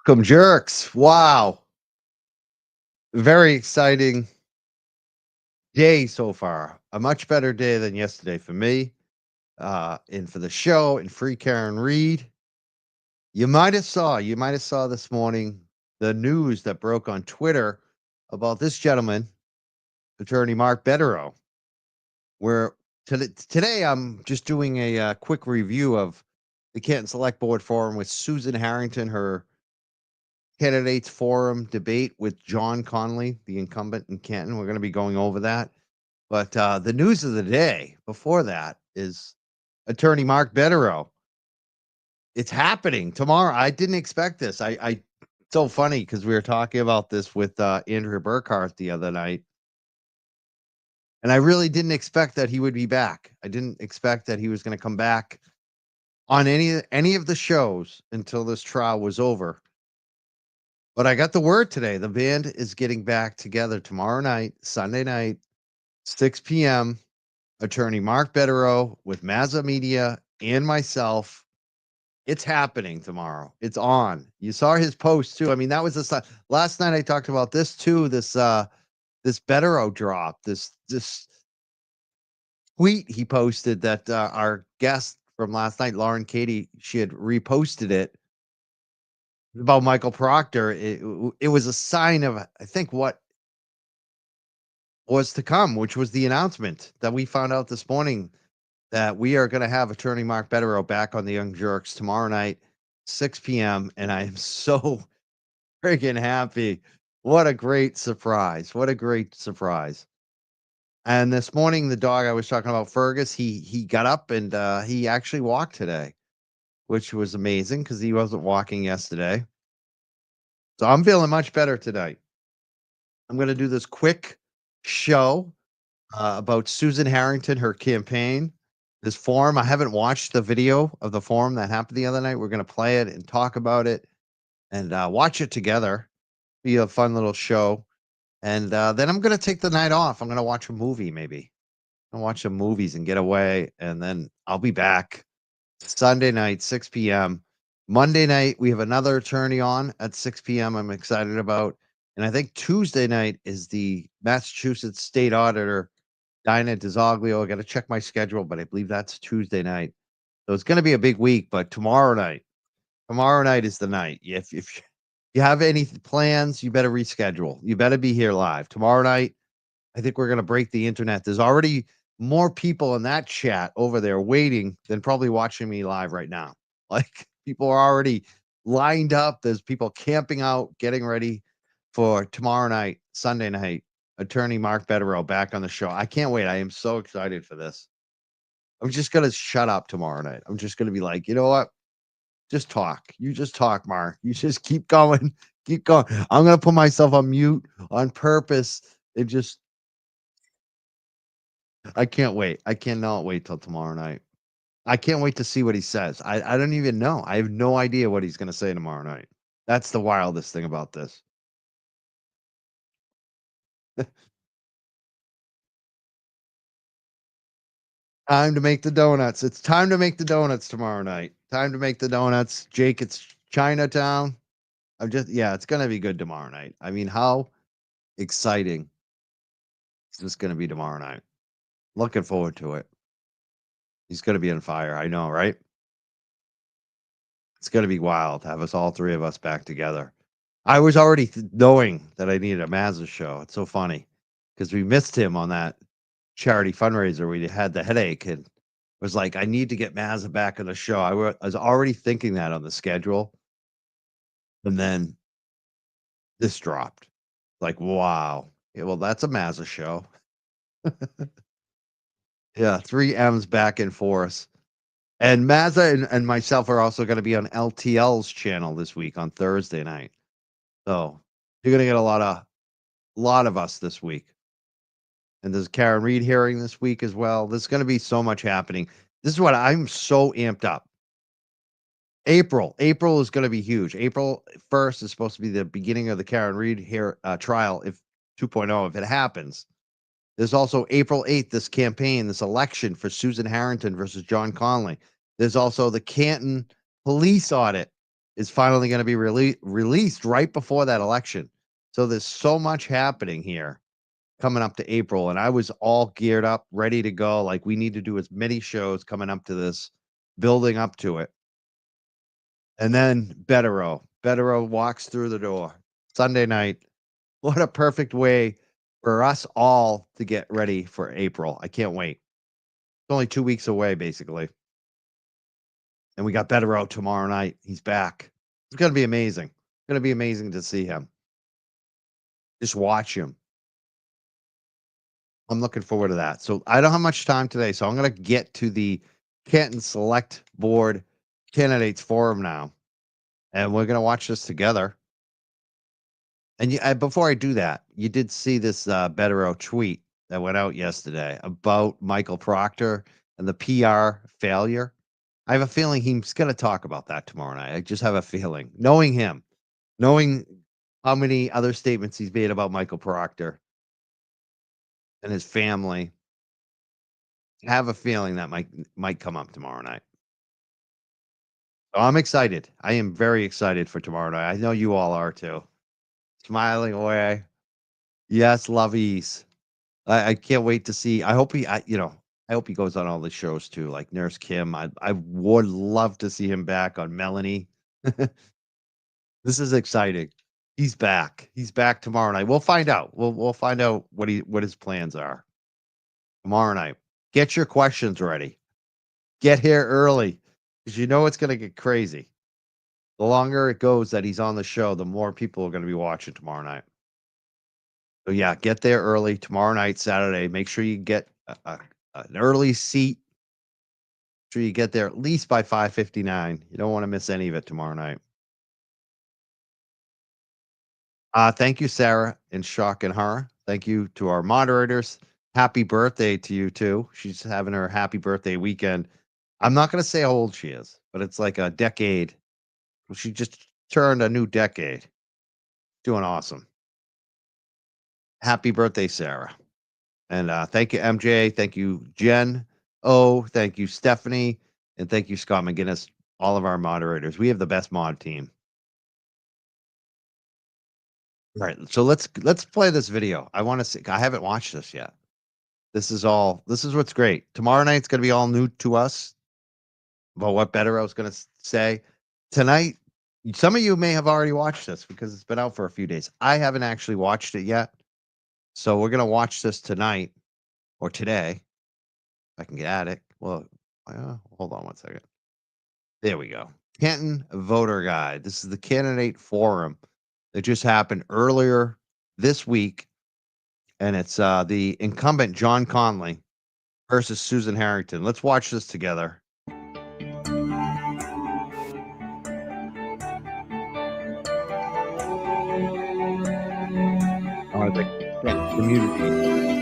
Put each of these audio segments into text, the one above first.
Come jerks. Wow. Very exciting day so far. A much better day than yesterday for me. And for the show and free Karen Reed. You might have saw this morning the news that broke on Twitter about this gentleman, attorney Mark Betterow, where today I'm just doing a quick review of the Canton Select Board forum with Susan Harrington, her candidates forum debate with John Connolly, the incumbent in Canton. We're going to be going over that. But the news of the day before that is attorney Mark Betterow. It's happening tomorrow. I didn't expect this. So funny because we were talking about this with Andrew Burkhart the other night, and I really didn't expect that he would be back. I didn't expect that he was going to come back on any of the shows until this trial was over. But I got the word today. The band is getting back together tomorrow night, Sunday night, 6 p.m. Attorney Mark Betterow with Mazza Media and myself. It's happening tomorrow. It's on. You saw his post too. I mean, that was last night. I talked about this too. This Betterow drop. This tweet he posted that our guest from last night, Lauren Katie, she had reposted it about Michael Proctor. It was a sign of, I think, what was to come, which was the announcement that we found out this morning that we are going to have attorney Mark Betterow back on the Young Jerks tomorrow night, 6 p.m. And I am so freaking happy. What a great surprise. What a great surprise. And this morning, the dog I was talking about, Fergus, he got up and he actually walked today, which was amazing because he wasn't walking yesterday. So I'm feeling much better tonight. I'm going to do this quick show about Susan Harrington, her campaign, this forum. I haven't watched the video of the forum that happened the other night. We're going to play it and talk about it and watch it together. Be a fun little show. And then I'm going to take the night off. I'm going to watch a movie maybe. I'll watch some movies and get away. And then I'll be back Sunday night, 6 p.m. Monday night, we have another attorney on at 6 p.m. I'm excited about. And I think Tuesday night is the Massachusetts State Auditor, Dinah DiZoglio. I got to check my schedule, but I believe that's Tuesday night. So it's going to be a big week. But tomorrow night is the night. If you have any plans, you better reschedule. You better be here live tomorrow night. I think we're going to break the internet. There's already more people in that chat over there waiting than probably watching me live right now. Like people are already lined up. There's people camping out, getting ready for tomorrow night, Sunday night. Attorney Mark Betterow back on the show. I can't wait. I am so excited for this. I'm just going to shut up tomorrow night. I'm just going to be like, you know what? Just talk. You just talk, Mark. You just keep going. Keep going. I'm going to put myself on mute on purpose. It just, I can't wait. I cannot wait till tomorrow night. I can't wait to see what he says. I don't even know. I have no idea what he's going to say tomorrow night. That's the wildest thing about this. Time to make the donuts. It's time to make the donuts tomorrow night. Time to make the donuts. Jake, it's Chinatown. Yeah, it's going to be good tomorrow night. I mean, how exciting is this going to be tomorrow night? Looking forward to it. He's going to be on fire. I know, right? It's going to be wild to have us all three of us back together. I was already knowing that I needed a Mazza show. It's so funny because we missed him on that charity fundraiser. We had the headache and was like, I need to get Mazza back on the show. I was already thinking that on the schedule. And then this dropped. Like, wow. Yeah, well, that's a Mazza show. Yeah, 3 M's back and forth. And Mazza and myself are also going to be on LTL's channel this week on Thursday night. So you're going to get a lot of us this week. And there's Karen Reed hearing this week as well. There's going to be so much happening. This is what I'm so amped up. April is going to be huge. April 1st is supposed to be the beginning of the Karen Reed trial, if 2.0, if it happens. There's also April 8th, this campaign, this election for Susan Harrington versus John Connolly. There's also the Canton police audit is finally going to be released right before that election. So there's so much happening here coming up to April, and I was all geared up, ready to go. Like, we need to do as many shows coming up to this, building up to it. And then Bettero walks through the door Sunday night. What a perfect way for us all to get ready for April. I can't wait. It's only 2 weeks away, basically. And we got Bettero tomorrow night. He's back. It's going to be amazing. It's going to be amazing to see him. Just watch him. I'm looking forward to that. So I don't have much time today, so I'm going to get to the Canton Select Board Candidates Forum now, and we're going to watch this together. And before I do that, you did see this Bettero tweet that went out yesterday about Michael Proctor and the PR failure. I have a feeling he's going to talk about that tomorrow night. I just have a feeling, knowing him, knowing how many other statements he's made about Michael Proctor and his family. I have a feeling that might come up tomorrow night. So I'm excited. I am very excited for tomorrow night. I know you all are too. Smiling away. Yes, lovies. I can't wait to see. I hope I hope he goes on all the shows too, like Nurse Kim. I would love to see him back on Melanie. This is exciting. He's back. He's back tomorrow night. We'll find out. We'll find out what his plans are tomorrow night. Get your questions ready. Get here early because you know it's going to get crazy. The longer it goes that he's on the show, the more people are going to be watching tomorrow night. So yeah, get there early tomorrow night, Saturday. Make sure you get an early seat. Make sure you get there at least by 5:59. You don't want to miss any of it tomorrow night. Thank you, Sarah, in shock and horror. Thank you to our moderators. Happy birthday to you too. She's having her happy birthday weekend. I'm not going to say how old she is, but it's like a decade. She just turned a new decade. Doing awesome. Happy birthday, Sarah. And thank you, MJ. Thank you, Jen. Oh, thank you, Stephanie. And thank you, Scott McGinnis, all of our moderators. We have the best mod team. All right. So let's play this video. I want to see. I haven't watched this yet. This is what's great. Tomorrow night's going to be all new to us about what Bettero's going to say. Tonight, some of you may have already watched this because it's been out for a few days. I haven't actually watched it yet. So we're going to watch this tonight or today. If I can get at it. Well, hold on one second. There we go. Canton Voter Guide. This is the candidate forum that just happened earlier this week. And it's the incumbent John Connolly versus Susan Harrington. Let's watch this together. The Canton community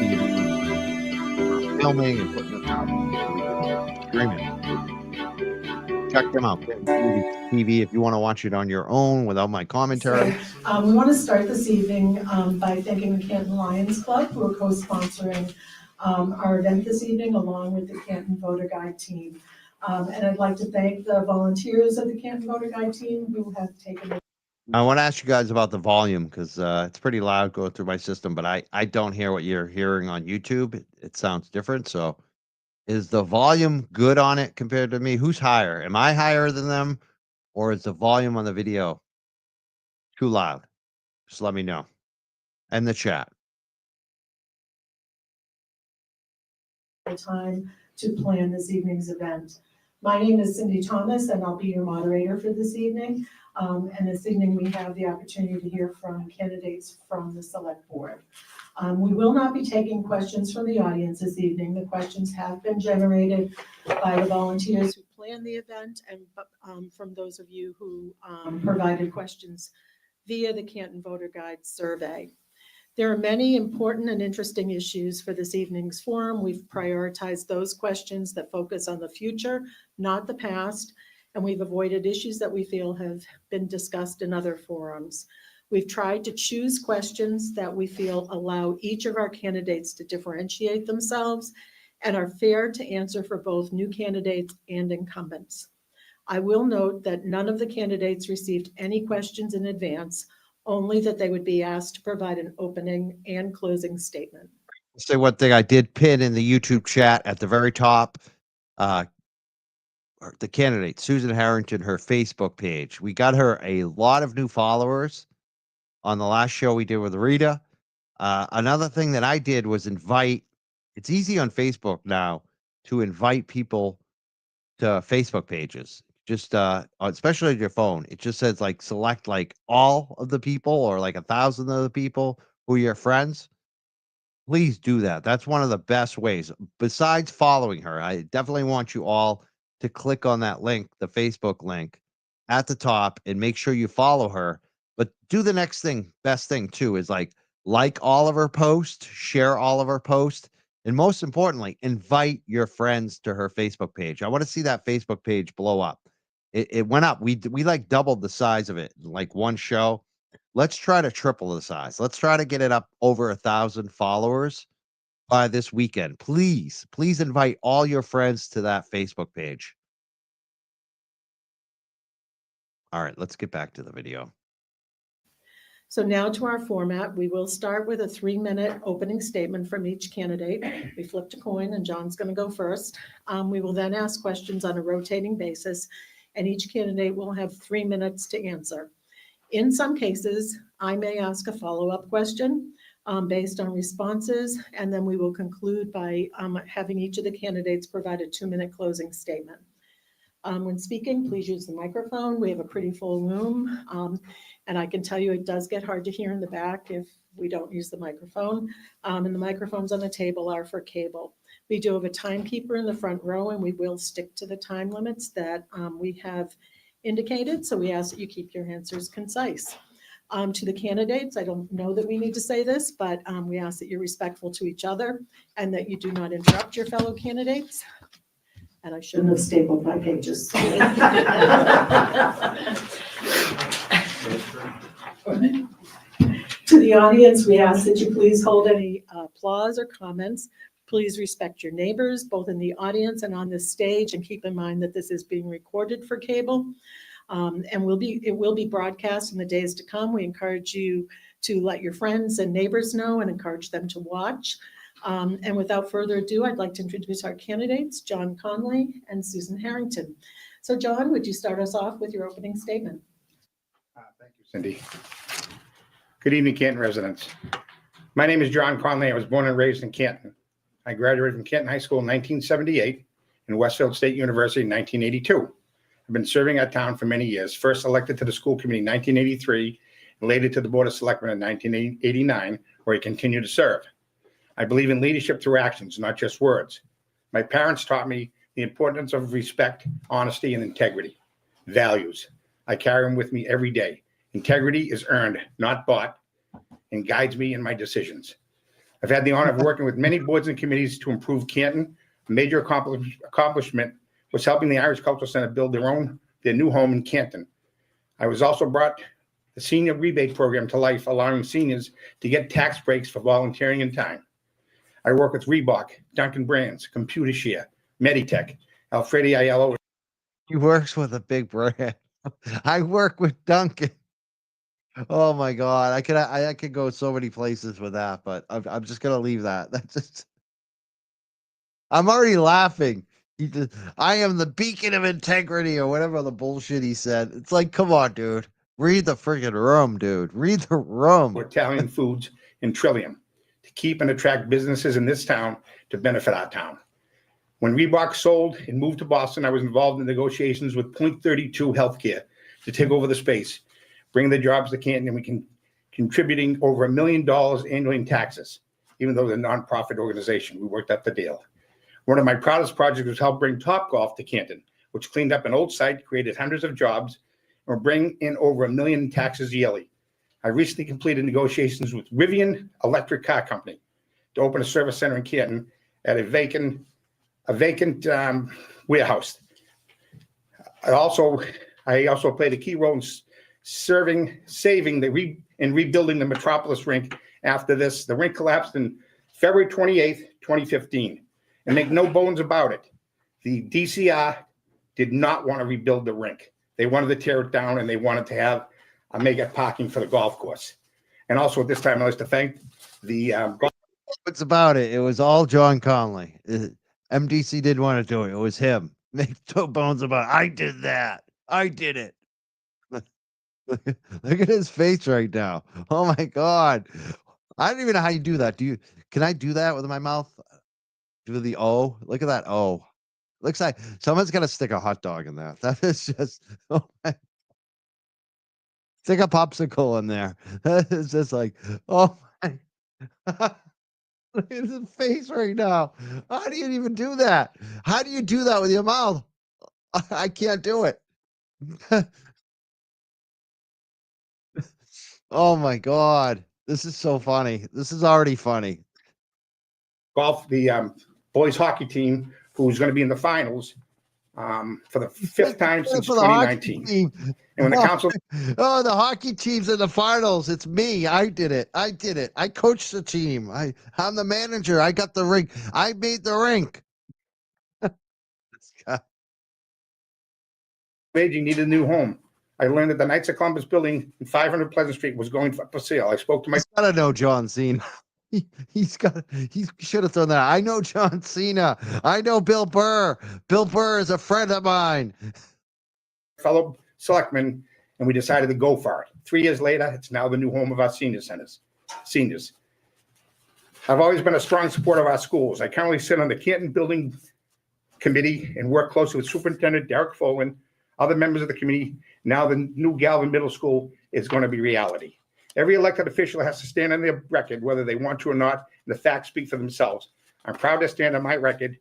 TV filming and putting this out so we can stream it. Check them out. Canton Community TV if you want to watch it on your own without my commentary. We want to start this evening by thanking the Canton Lions Club, who are co-sponsoring our event this evening, along with the Canton Voter Guide team. And I'd like to thank the volunteers of the Canton Voter Guide team who have taken it. I want to ask you guys about the volume because it's pretty loud going through my system, but I don't hear what you're hearing on YouTube. It sounds different. So is the volume good on it compared to me? Who's higher? Am I higher than them? Or is the volume on the video too loud? Just let me know. And the chat. Time to plan this evening's event. My name is Cindy Thomas, and I'll be your moderator for this evening. And this evening we have the opportunity to hear from candidates from the Select Board. We will not be taking questions from the audience this evening. The questions have been generated by the volunteers who planned the event and from those of you who provided questions via the Canton Voter Guide survey. There are many important and interesting issues for this evening's forum. We've prioritized those questions that focus on the future, not the past, and we've avoided issues that we feel have been discussed in other forums. We've tried to choose questions that we feel allow each of our candidates to differentiate themselves and are fair to answer for both new candidates and incumbents. I will note that none of the candidates received any questions in advance, only that they would be asked to provide an opening and closing statement. Say one thing, I did pin in the YouTube chat at the very top, uh, the candidate, Susan Harrington, her Facebook page. We got her a lot of new followers on the last show we did with Rita. Another thing that I did was invite, it's easy on Facebook now to invite people to Facebook pages. Just especially on your phone. It just says like select like all of the people or like 1,000 of the people who are your friends. Please do that. That's one of the best ways. Besides following her, I definitely want you all to click on that link, the Facebook link at the top, and make sure you follow her. But do the next thing, best thing too, is like all of her posts, share all of her posts, and most importantly, invite your friends to her Facebook page. I want to see that Facebook page blow up. It went up. We like doubled the size of it in like one show. Let's try to triple the size. Let's try to get it up over 1,000 followers by this weekend. Please, please invite all your friends to that Facebook page. All right, let's get back to the video. So now to our format, we will start with a 3-minute opening statement from each candidate. We flipped a coin and John's going to go first. We will then ask questions on a rotating basis, and each candidate will have 3 minutes to answer. In some cases, I may ask a follow-up question based on responses, and then we will conclude by having each of the candidates provide a 2-minute closing statement. When speaking, please use the microphone. We have a pretty full room, and I can tell you it does get hard to hear in the back if we don't use the microphone. And the microphones on the table are for cable. We do have a timekeeper in the front row, and we will stick to the time limits that we have indicated, so we ask that you keep your answers concise. To the candidates, I don't know that we need to say this, but we ask that you're respectful to each other and that you do not interrupt your fellow candidates. And I shouldn't have stapled my pages. To the audience, we ask that you please hold any applause or comments. Please respect your neighbors, both in the audience and on this stage, and keep in mind that this is being recorded for cable. And it will be broadcast in the days to come. We encourage you to let your friends and neighbors know and encourage them to watch. And without further ado, I'd like to introduce our candidates, John Connolly and Susan Harrington. So John, would you start us off with your opening statement? Thank you, Cindy. Good evening, Canton residents. My name is John Connolly. I was born and raised in Canton. I graduated from Canton High School in 1978 and Westfield State University in 1982. I've been serving our town for many years, first elected to the school committee in 1983 and later to the Board of Selectmen in 1989, where I continue to serve. I believe in leadership through actions, not just words. My parents taught me the importance of respect, honesty, and integrity. Values. I carry them with me every day. Integrity is earned, not bought, and guides me in my decisions. I've had the honor of working with many boards and committees to improve Canton. A major accomplishment was helping the Irish Cultural Center build their new home in Canton. I was also brought the senior rebate program to life, allowing seniors to get tax breaks for volunteering in time. I work with Reebok, Duncan Brands, ComputerShare, Meditech, Alfredi Aiello. He works with a big brand. I work with Duncan. Oh my God. I could go so many places with that, but I'm just going to leave that. That's just, I'm already laughing. I am the beacon of integrity or whatever the bullshit he said. It's like, come on, dude. Read the freaking room, dude. Read the room. Italian Foods and Trillium to keep and attract businesses in this town to benefit our town. When Reebok sold and moved to Boston, I was involved in negotiations with Point32 Healthcare to take over the space, bring the jobs to Canton, and we can contributing over $1 million annually in taxes, even though they're a nonprofit organization. We worked out the deal. One of my proudest projects was help bring Topgolf to Canton, which cleaned up an old site, created hundreds of jobs, and will bring in over $1 million in taxes yearly. I recently completed negotiations with Rivian Electric Car Company to open a service center in Canton at a vacant warehouse. I also played a key role in saving and rebuilding the Metropolis rink after this. The rink collapsed in February 28th, 2015. And make no bones about it, the DCR did not want to rebuild the rink. They wanted to tear it down and they wanted to have a mega parking for the golf course. And also at this time, I'd like to thank the golf. What's about it? It was all John Connolly. MDC didn't want to do it. It was him. Make no bones about it. I did that. I did it. Look at his face right now. Oh my God. I don't even know how you do that. Can I do that with my mouth? Do the O? Look at that O. Looks like someone's gonna stick a hot dog in there. That is just, oh my, stick a popsicle in there. That is just like, oh my. Look at his face right now. How do you even do that? How do you do that with your mouth? I can't do it. Oh my God. This is so funny. This is already funny. The boys hockey team, who's going to be in the finals for the fifth time since For the hockey 2019. team. And when the council Oh, the hockey team's in the finals. It's me. I did it. I did it. I coached the team. I'm the manager. I got the rink. I made the rink. Aging needed a new home, I learned that the Knights of Columbus building in 500 Pleasant Street was going for sale. I spoke to my He's gotta know John Cena. He should have thrown that. I know John Cena. I know Bill Burr. Bill Burr is a friend of mine. fellow selectmen, and we decided to go for it. 3 years later, it's now the new home of our seniors. I've always been a strong supporter of our schools. I currently sit on the Canton Building Committee and work closely with Superintendent Derek Folan, other members of the committee. Now the new Galvin Middle School is going to be reality. Every elected official has to stand on their record, whether they want to or not, and the facts speak for themselves. I'm proud to stand on my record,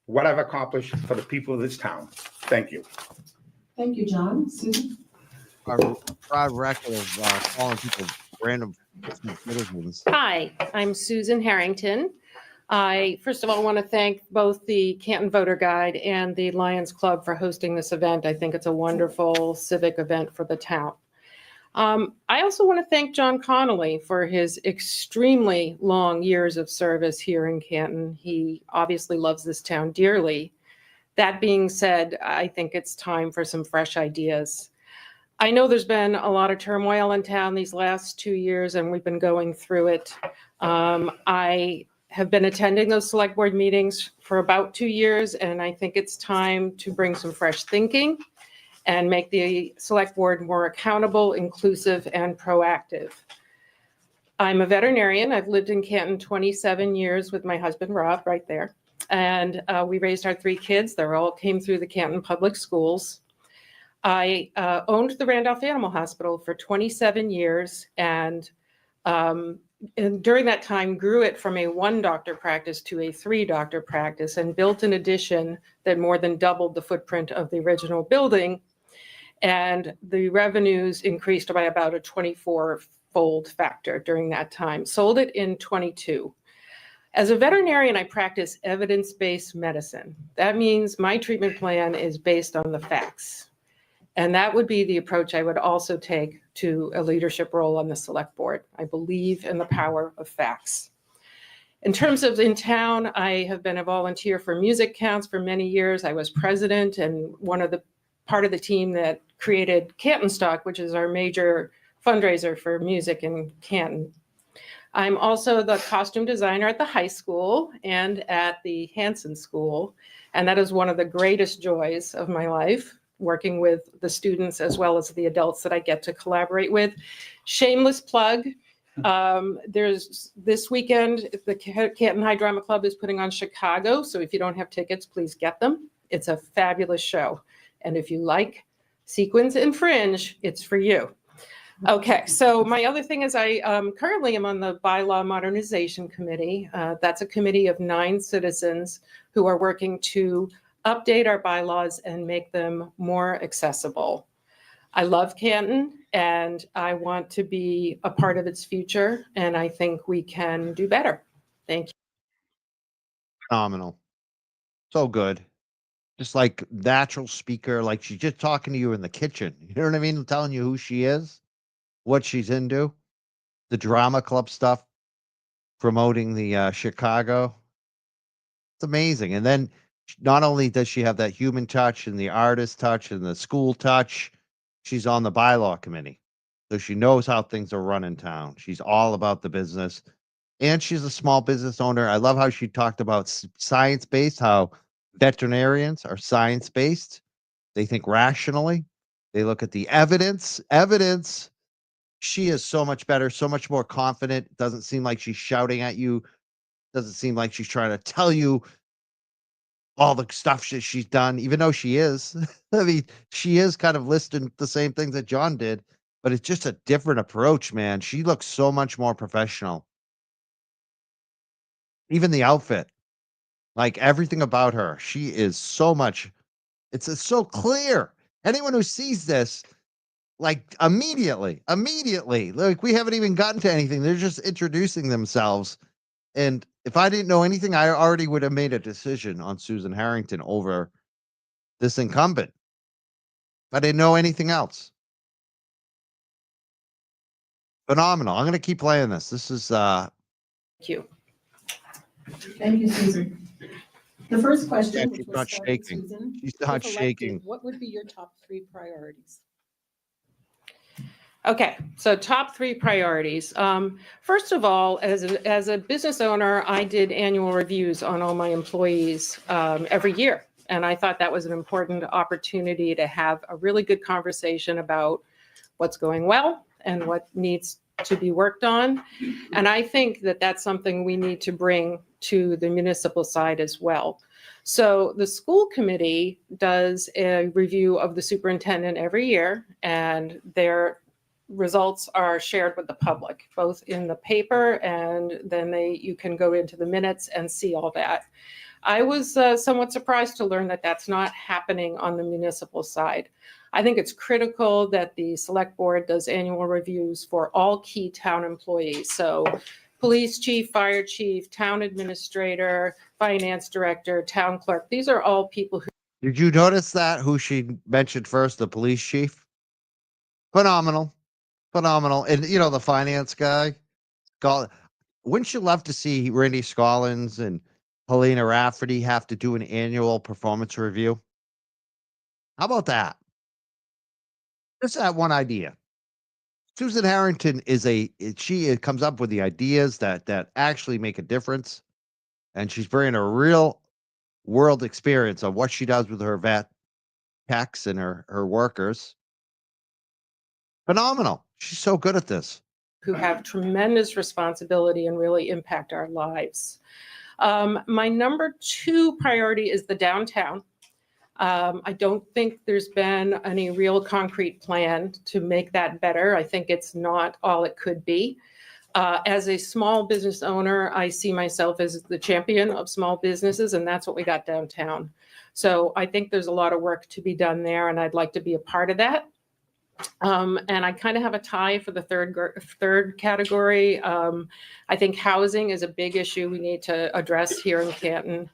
what I've accomplished for the people of this town. Thank you. Thank you, John. Susan? Our proud record of calling people random citizens. Hi, I'm Susan Harrington. I, first of all, want to thank both the Canton Voter Guide and the Lions Club for hosting this event. I think it's a wonderful civic event for the town. I also want to thank John Connolly for his extremely long years of service here in Canton. He obviously loves this town dearly. That being said, I think it's time for some fresh ideas. I know there's been a lot of turmoil in town these last 2 years, and we've been going through it. I have been attending those select board meetings for about 2 years, and I think it's time to bring some fresh thinking and make the select board more accountable, inclusive, and proactive. I'm a veterinarian. I've lived in Canton 27 years with my husband, Rob, right there. And we raised our 3 kids. They all came through the Canton Public Schools. I owned the Randolph Animal Hospital for 27 years, and during that time grew it from a 1-doctor practice to a 3-doctor practice, and built an addition that more than doubled the footprint of the original building. And the revenues increased by about a 24-fold factor during that time. Sold it in 22. As a veterinarian, I practice evidence-based medicine. That means my treatment plan is based on the facts. And that would be the approach I would also take to a leadership role on the select board. I believe in the power of facts. In terms of in town, I have been a volunteer for music counts for many years. I was president and part of the team that created Canton Stock, which is our major fundraiser for music in Canton. I'm also the costume designer at the high school and at the Hanson School. And that is one of the greatest joys of my life, working with the students as well as the adults that I get to collaborate with. Shameless plug. There's this weekend, the Canton High Drama Club is putting on Chicago. So if you don't have tickets, please get them. It's a fabulous show. And if you like sequins and fringe, it's for you. Okay, so my other thing is I currently am on the Bylaw Modernization Committee. That's a committee of 9 citizens who are working to update our bylaws and make them more accessible. I love Canton and I want to be a part of its future, and I think we can do better. Thank you. Phenomenal. So good. Just like natural speaker, like she's just talking to you in the kitchen. You know what I mean? Telling you who she is, what she's into, the drama club stuff, promoting the Chicago. It's amazing. And then Not only does she have that human touch and the artist touch and the school touch, she's on the bylaw committee. So she knows how things are run in town. She's all about the business. And she's a small business owner. I love how she talked about science-based, how veterinarians are science-based. They think rationally. They look at the evidence. Evidence. She is so much better, so much more confident. Doesn't seem like she's shouting at you. Doesn't seem like she's trying to tell you all the stuff she's done, even though she is. I mean, she is kind of listing the same things that John did, but it's just a different approach, man. She looks so much more professional. Even the outfit, like everything about her, she is so much. It's so clear. Anyone who sees this, like immediately, like we haven't even gotten to anything. They're just introducing themselves. And if I didn't know anything, I already would have made a decision on Susan Harrington over this incumbent. If I didn't know anything else. Phenomenal. I'm going to keep playing this. This is Thank you. Thank you, Susan. The first question, Yeah, which she's was not started, shaking. Susan. She's not If elected, shaking. what would be your top 3 priorities? Okay, so top 3 priorities. First of all, as a business owner, I did annual reviews on all my employees every year. And I thought that was an important opportunity to have a really good conversation about what's going well and what needs to be worked on. And I think that that's something we need to bring to the municipal side as well. So the school committee does a review of the superintendent every year, and their results are shared with the public, both in the paper and then you can go into the minutes and see all that. I was somewhat surprised to learn that that's not happening on the municipal side. I think it's critical that the select board does annual reviews for all key town employees. So police chief, fire chief, town administrator, finance director, town clerk. These are all people who. Did you notice that who she mentioned first, the police chief? Phenomenal. Phenomenal. And you know, the finance guy, wouldn't you love to see Randy Scollins and Helena Rafferty have to do an annual performance review? How about that? Just that one idea. Susan Harrington she comes up with the ideas that actually make a difference, and she's bringing a real world experience of what she does with her vet techs and her workers. Phenomenal. She's so good at this. Who have tremendous responsibility and really impact our lives. My number 2 priority is the downtown. I don't think there's been any real concrete plan to make that better. I think it's not all it could be. As a small business owner, I see myself as the champion of small businesses, and that's what we got downtown. So I think there's a lot of work to be done there, and I'd like to be a part of that. And I kind of have a tie for the third category. I think housing is a big issue we need to address here in Canton.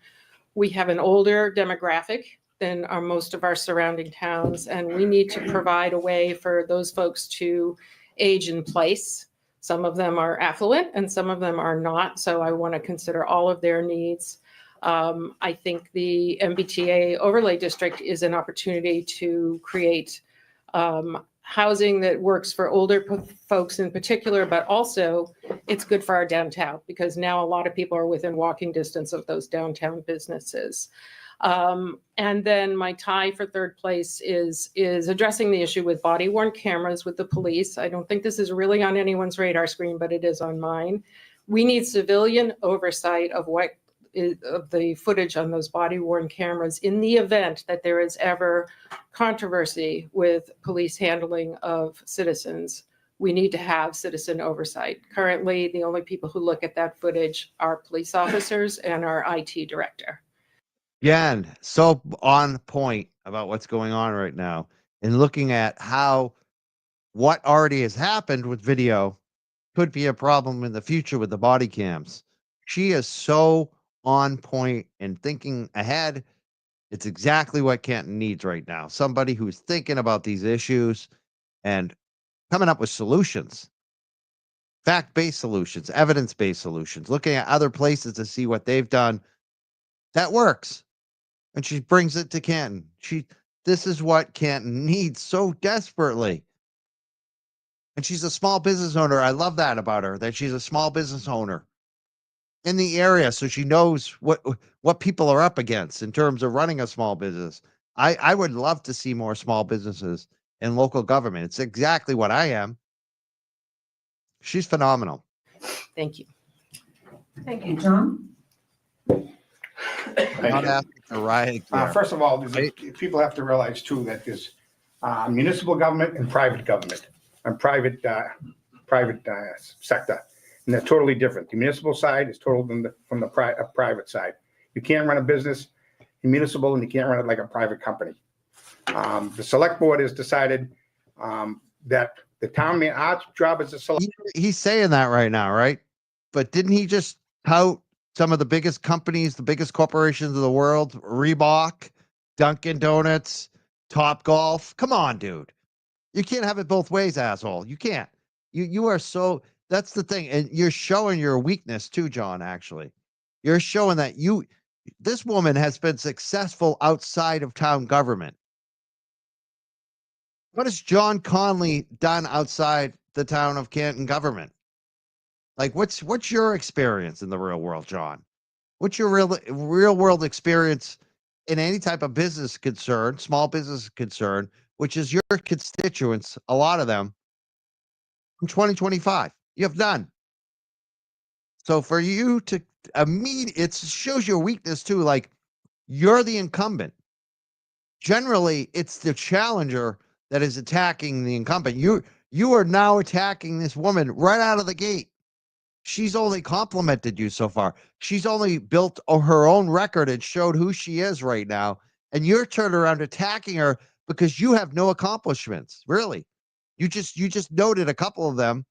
We have an older demographic than most of our surrounding towns, and we need to provide a way for those folks to age in place. Some of them are affluent and some of them are not, so I want to consider all of their needs. I think the MBTA overlay district is an opportunity to create housing that works for older folks in particular, but also it's good for our downtown because now a lot of people are within walking distance of those downtown businesses. And then my tie for third place is addressing the issue with body-worn cameras with the police. I don't think this is really on anyone's radar screen, but it is on mine. We need civilian oversight of of the footage on those body-worn cameras in the event that there is ever controversy with police handling of citizens. We need to have citizen oversight. Currently, the only people who look at that footage are police officers and our IT director. Again, so on point about what's going on right now and looking at how what already has happened with video could be a problem in the future with the body cams. She is so on point and thinking ahead. It's exactly what Canton needs right now. Somebody who's thinking about these issues and coming up with solutions, fact-based solutions, evidence-based solutions, looking at other places to see what they've done that works. and she brings it to Canton. This is what Canton needs so desperately. And she's a small business owner. I love that about her, that she's a small business owner in the area, so she knows what people are up against in terms of running a small business. I would love to see more small businesses in local government. It's exactly what I am. She's phenomenal. Thank you. Thank you, John. I'm not asking for riot gear. First of all, Right. people have to realize too that there's municipal government and private government and private sector. And they're totally different. The municipal side is totally from the private side. You can't run a business in municipal and you can't run it like a private company. The select board has decided that the town, our job as a select. He's saying that right now, right? But didn't he just tout some of the biggest companies, the biggest corporations of the world? Reebok, Dunkin' Donuts, Top Golf. Come on, dude. You can't have it both ways, asshole. You can't. You are so, that's the thing. And you're showing your weakness too, John, actually. You're showing that this woman has been successful outside of town government. What has John Connolly done outside the town of Canton government? Like, what's your experience in the real world, John? What's your real world experience in any type of business concern, small business concern, which is your constituents, a lot of them, in 2025? You have none. So for you to it shows your weakness too. Like, you're the incumbent. Generally, it's the challenger that is attacking the incumbent. You are now attacking this woman right out of the gate. She's only complimented you so far. She's only built her own record and showed who she is right now. And you're turned around attacking her because you have no accomplishments. Really. You just noted a couple of them.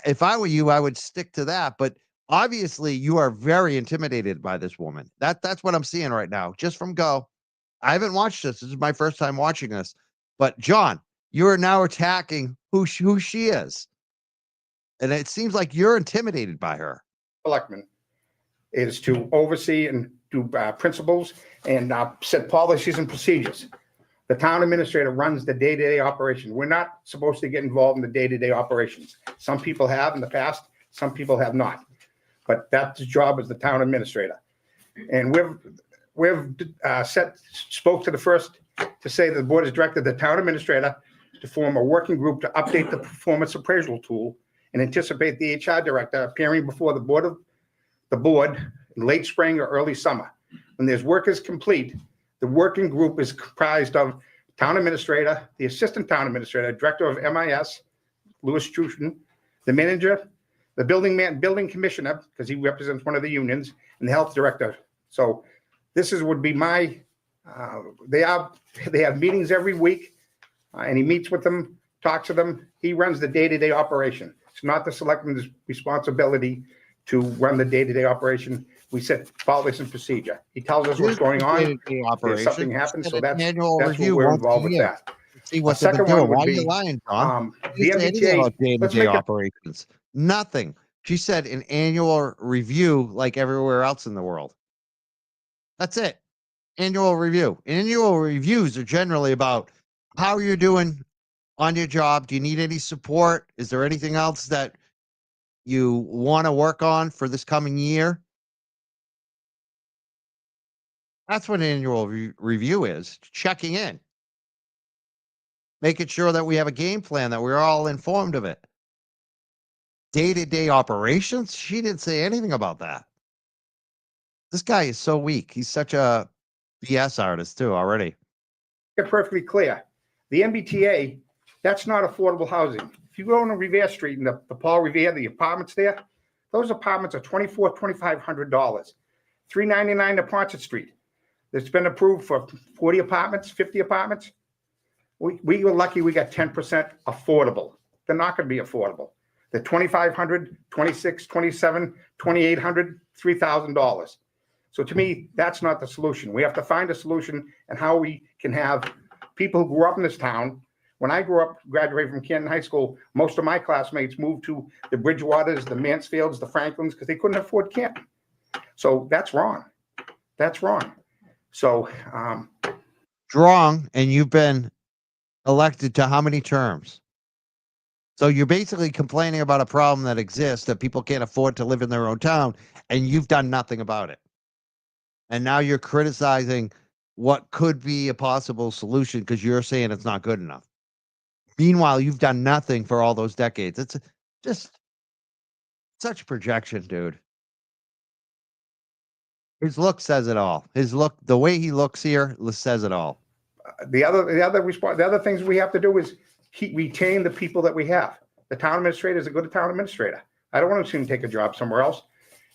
If I were you, I would stick to that. But obviously you are very intimidated by this woman. That's what I'm seeing right now, just from go. I haven't watched this. This is my first time watching this. But John, you are now attacking who she is. And it seems like you're intimidated by her. Selectmen is to oversee and do principles and set policies and procedures. The town administrator runs the day-to-day operation. We're not supposed to get involved in the day-to-day operations. Some people have in the past, some people have not. But that's the job as the town administrator. And we've spoke to the first to say the board has directed the town administrator to form a working group to update the performance appraisal tool and anticipate the HR director appearing before the board in late spring or early summer. When this work is complete, the working group is comprised of town administrator, the assistant town administrator, director of MIS, Louis Trushin, the manager, the building commissioner, because he represents one of the unions, and the health director. So this would be my, they have meetings every week, and he meets with them, talks to them. He runs the day-to-day operation. It's not the selectman's responsibility to run the day-to-day operation. We set policy and procedure. He tells us what's going on. If something happens, so that's what we're involved with that. See what The second they're doing. one would Why are be, you lying, John? The You didn't say anything about MBTA, let's day-to-day make it, operations. Nothing. She said an annual review like everywhere else in the world. That's it. Annual review. Annual reviews are generally about how you're doing on your job. Do you need any support? Is there anything else that you want to work on for this coming year? That's what an annual review is, checking in. Making sure that we have a game plan, that we're all informed of it. Day-to-day operations? She didn't say anything about that. This guy is so weak. He's such a BS artist too already. get perfectly clear. The MBTA, that's not affordable housing. If you go on Revere Street and the Paul Revere, the apartments there, those apartments are $2,500. $399 to Ponset Street. It's been approved for 40 apartments, 50 apartments. We were lucky we got 10% affordable. They're not going to be affordable. They're $2,500, $2,600, $2,700, $2,800, $3,000. So to me, that's not the solution. We have to find a solution and how we can have people who grew up in this town. When I grew up, graduated from Canton High School, most of my classmates moved to the Bridgewaters, the Mansfields, the Franklins, because they couldn't afford Canton. So that's wrong. That's wrong. So, Strong, and you've been elected to how many terms? So you're basically complaining about a problem that exists, that people can't afford to live in their own town, and you've done nothing about it. And now you're criticizing what could be a possible solution because you're saying it's not good enough. Meanwhile, you've done nothing for all those decades. It's just such projection, dude. His look says it all. His look, the way he looks here, says it all. the other things we have to do is retain the people that we have. The town administrator is a good town administrator. I don't want to see him take a job somewhere else.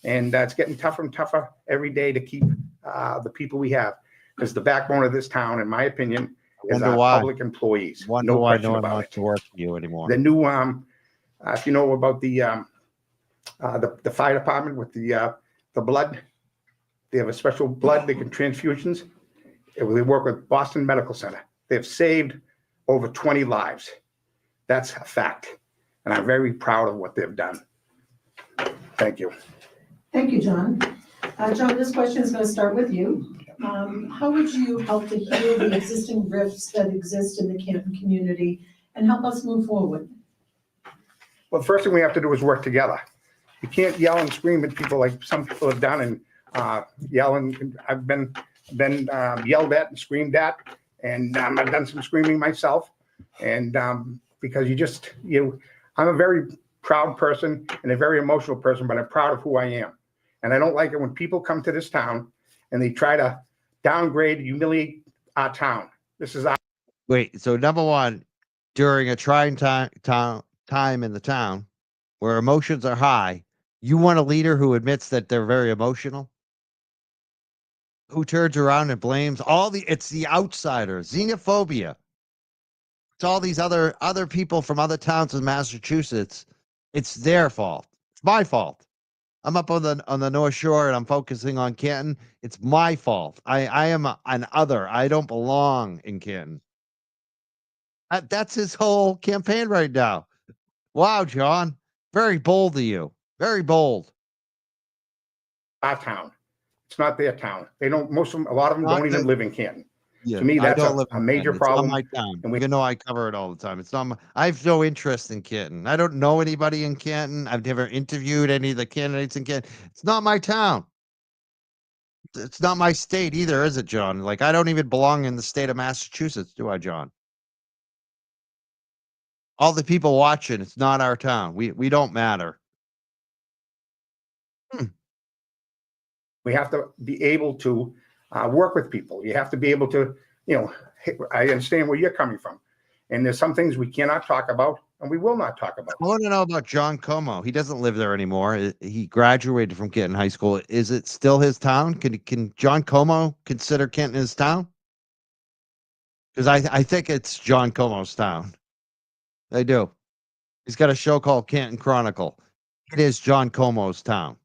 And it's getting tougher and tougher every day to keep the people we have. Because the backbone of this town, in my opinion, is Wonder our why. public employees. Wonder No why question no one about wants it. to work for you anymore. The new, if you know about the fire department with the blood, they have a special blood, they can transfusions. They work with Boston Medical Center. They've saved over 20 lives. That's a fact. And I'm very proud of what they've done. Thank you. Thank you, John. John, this question is going to start with you. How would you help to heal the existing rifts that exist in the Canton community and help us move forward? Well, the first thing we have to do is work together. You can't yell and scream at people like some people have done and yell. And I've been yelled at and screamed at, and I've done some screaming myself. And because I'm a very proud person and a very emotional person, but I'm proud of who I am. And I don't like it when people come to this town and they try to downgrade, humiliate our town. This is our. Wait, so number one, during a trying time in the town where emotions are high, you want a leader who admits that they're very emotional? Who turns around and blames it's the outsiders, xenophobia. It's all these other people from other towns in Massachusetts. It's their fault. It's my fault. I'm up on the North Shore and I'm focusing on Canton. It's my fault. I am an other. I don't belong in Canton. That's his whole campaign right now. Wow, John. Very bold of you. Very bold. Our town. It's not their town. They don't, a lot of them don't even live in Canton. Yeah, To me, I that's don't live a in major Canton. problem. It's not my town. And we- Even though I cover it all the time. It's not I have no interest in Canton. I don't know anybody in Canton. I've never interviewed any of the candidates in Canton. It's not my town. It's not my state either, is it, John? Like, I don't even belong in the state of Massachusetts, do I, John? All the people watching, it's not our town. We don't matter. We have to be able to work with people. You have to be able to, I understand where you're coming from. And there's some things we cannot talk about and we will not talk about. I want to know about John Como. He doesn't live there anymore. He graduated from Canton High School. Is it still his town? Can John Como consider Canton his town? Because I think it's John Como's town. I do. He's got a show called Canton Chronicle. It is John Como's town.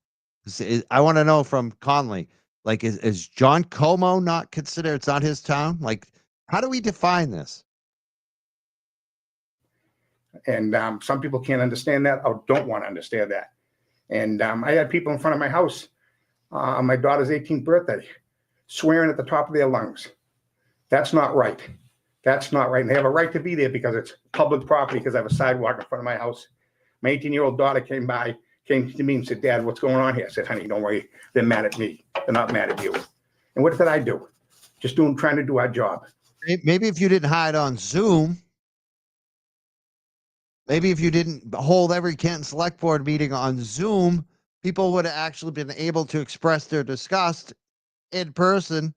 I want to know from Connolly, like, is John Como not considered? It's not his town? Like, how do we define this? And some people can't understand that or don't want to understand that. And I had people in front of my house on my daughter's 18th birthday swearing at the top of their lungs. That's not right. That's not right. And they have a right to be there because it's public property, because I have a sidewalk in front of my house. My 18-year-old daughter came to me and said, "Dad, what's going on here?" I said, "Honey, don't worry. They're mad at me. They're not mad at you." And what did I do? Just trying to do our job. Maybe if you didn't hide on Zoom, maybe if you didn't hold every Canton Select Board meeting on Zoom, people would have actually been able to express their disgust in person.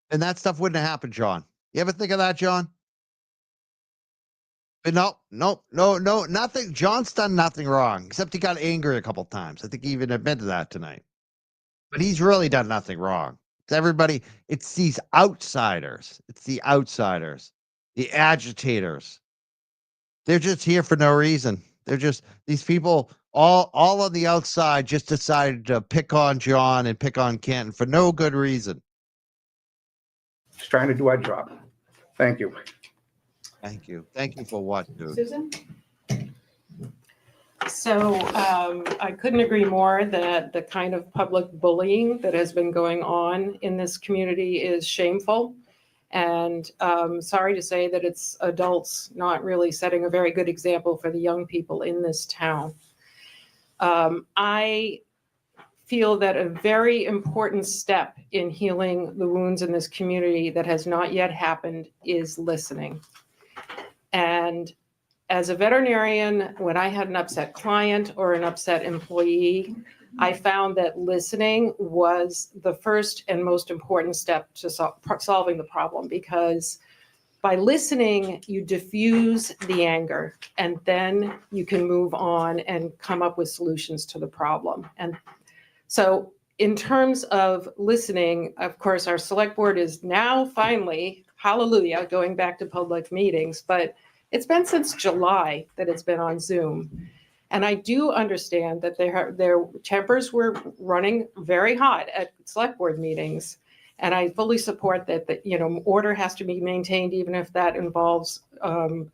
And that stuff wouldn't have happened, John. You ever think of that, John? But no, nothing. John's done nothing wrong, except he got angry a couple times. I think he even admitted that tonight. But he's really done nothing wrong. It's everybody. It's these outsiders. It's the outsiders, the agitators. They're just here for no reason. They're just these people, all on the outside, just decided to pick on John and pick on Canton for no good reason. Just trying to do our job. Thank you. Thank you. Thank you for what, dude? Susan? So I couldn't agree more that the kind of public bullying that has been going on in this community is shameful. And sorry to say that it's adults not really setting a very good example for the young people in this town. I feel that a very important step in healing the wounds in this community that has not yet happened is listening. And as a veterinarian, when I had an upset client or an upset employee, I found that listening was the first and most important step to solving the problem, because by listening, you diffuse the anger and then you can move on and come up with solutions to the problem. And so in terms of listening, of course, our select board is now finally, hallelujah, going back to public meetings, but it's been since July that it's been on Zoom. And I do understand that their tempers were running very hot at select board meetings. And I fully support that, order has to be maintained, even if that involves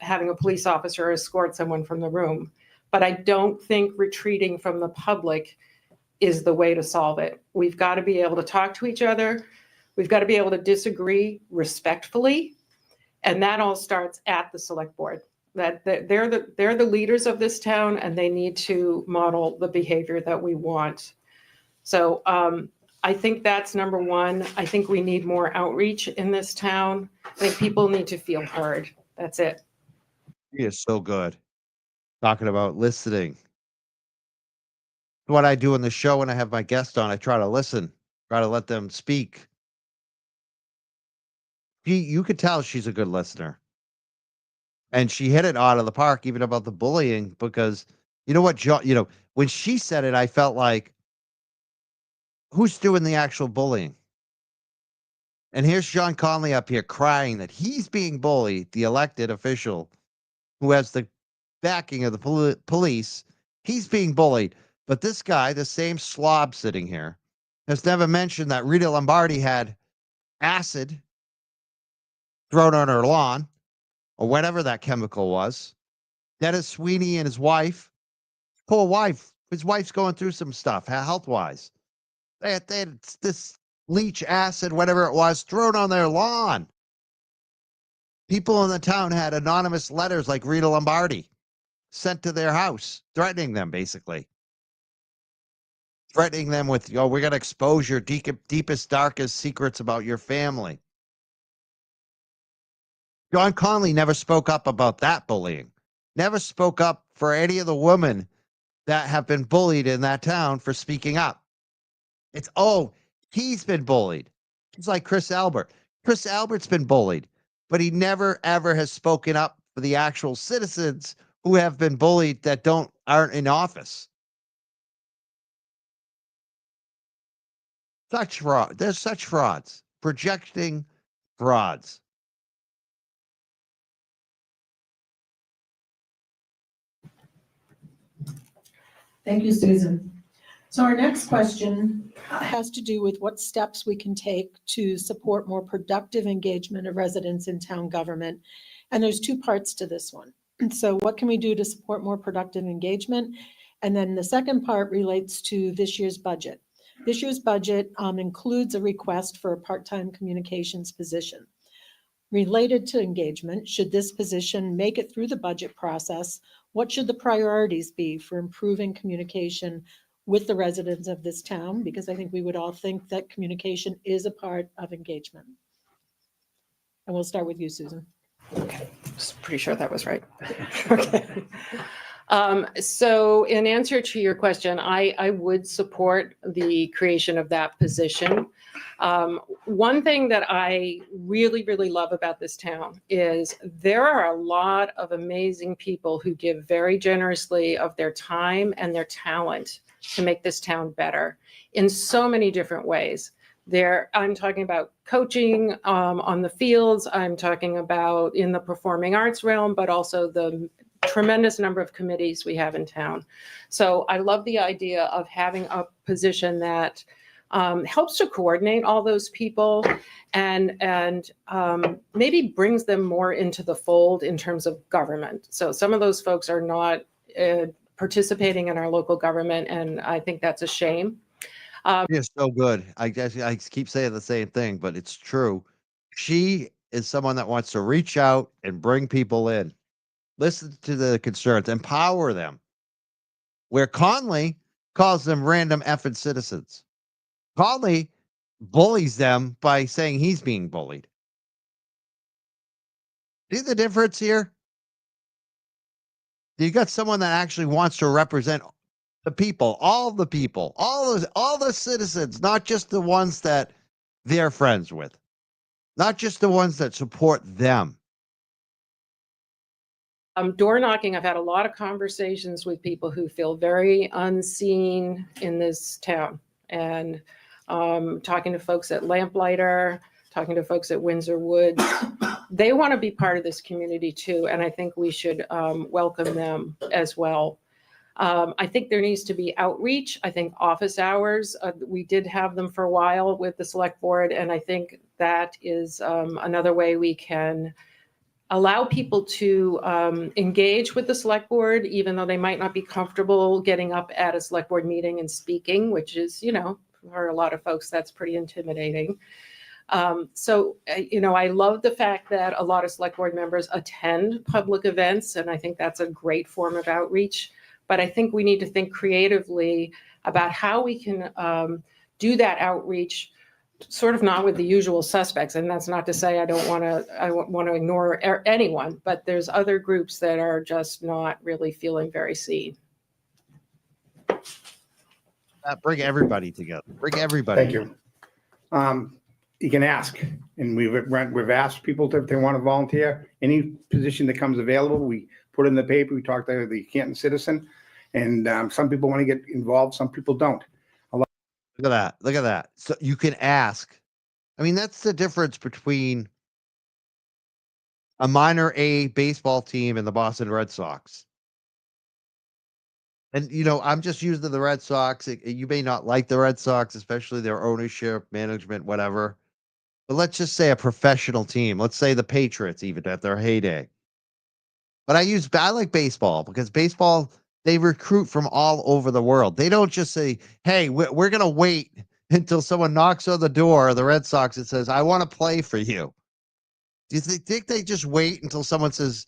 having a police officer escort someone from the room. But I don't think retreating from the public is the way to solve it. We've got to be able to talk to each other. We've got to be able to disagree respectfully. And that all starts at the select board. That they're the leaders of this town, and they need to model the behavior that we want. So I think that's number one. I think we need more outreach in this town. I think people need to feel heard. That's it. He is so good. Talking about listening. What I do in the show when I have my guest on, I try to listen, try to let them speak. You could tell she's a good listener. And she hit it out of the park, even about the bullying, because you know what, John, when she said it, I felt like, who's doing the actual bullying? And here's John Connolly up here crying that he's being bullied, the elected official who has the backing of the police. He's being bullied. But this guy, the same slob sitting here, has never mentioned that Rita Lombardi had acid thrown on her lawn, or whatever that chemical was. Dennis Sweeney and his wife, poor wife, his wife's going through some stuff health-wise. They had this leach acid, whatever it was, thrown on their lawn. People in the town had anonymous letters like Rita Lombardi sent to their house, threatening them, basically. Threatening them with, we're going to expose your deepest, darkest secrets about your family. John Connolly never spoke up about that bullying. Never spoke up for any of the women that have been bullied in that town for speaking up. It's, he's been bullied. It's like Chris Albert. Chris Albert's been bullied, but he never, ever has spoken up for the actual citizens who have been bullied that aren't in office. Such fraud. There's such frauds. Projecting frauds. Thank you, Susan. So our next question, Has to do with what steps we can take to support more productive engagement of residents in town government. And there's two parts to this one. And so what can we do to support more productive engagement? And then the second part relates to this year's budget. This year's budget includes a request for a part-time communications position. Related to engagement, should this position make it through the budget process, what should the priorities be for improving communication with the residents of this town? Because I think we would all think that communication is a part of engagement. And we'll start with you, Susan. Okay, just pretty sure that was right. Okay. So in answer to your question, I would support the creation of that position. One thing that I really, really love about this town is there are a lot of amazing people who give very generously of their time and their talent to make this town better in so many different ways. I'm talking about coaching on the fields. I'm talking about in the performing arts realm, but also the tremendous number of committees we have in town. So I love the idea of having a position that helps to coordinate all those people and maybe brings them more into the fold in terms of government. So some of those folks are not participating in our local government, and I think that's a shame. You're so good. I guess I keep saying the same thing, but it's true. She is someone that wants to reach out and bring people in, listen to the concerns, empower them. Where Conley calls them random effing citizens. Conley bullies them by saying he's being bullied. See the difference here? You got someone that actually wants to represent the people, all the citizens, not just the ones that they're friends with, not just the ones that support them. Door knocking, I've had a lot of conversations with people who feel very unseen in this town. And talking to folks at Lamplighter, talking to folks at Windsor Woods, they want to be part of this community too. And I think we should welcome them as well. I think there needs to be outreach. I think office hours, we did have them for a while with the select board. And I think that is another way we can allow people to engage with the select board, even though they might not be comfortable getting up at a select board meeting and speaking, which is, for a lot of folks, that's pretty intimidating. So, I love the fact that a lot of select board members attend public events, and I think that's a great form of outreach. But I think we need to think creatively about how we can do that outreach, sort of not with the usual suspects. And that's not to say I want to ignore anyone, but there's other groups that are just not really feeling very seen. Bring everybody together. Bring everybody. Thank you. You can ask, and we've asked people if they want to volunteer. Any position that comes available, we put in the paper. We talk to the Canton citizen, and some people want to get involved, some people don't. Look at that. Look at that. So you can ask. I mean, that's the difference between a minor A baseball team and the Boston Red Sox. And, I'm just using the Red Sox. You may not like the Red Sox, especially their ownership, management, whatever. But let's just say a professional team. Let's say the Patriots, even at their heyday. But I like baseball because baseball, they recruit from all over the world. They don't just say, hey, we're going to wait until someone knocks on the door of the Red Sox and says, I want to play for you. Do you think they just wait until someone says,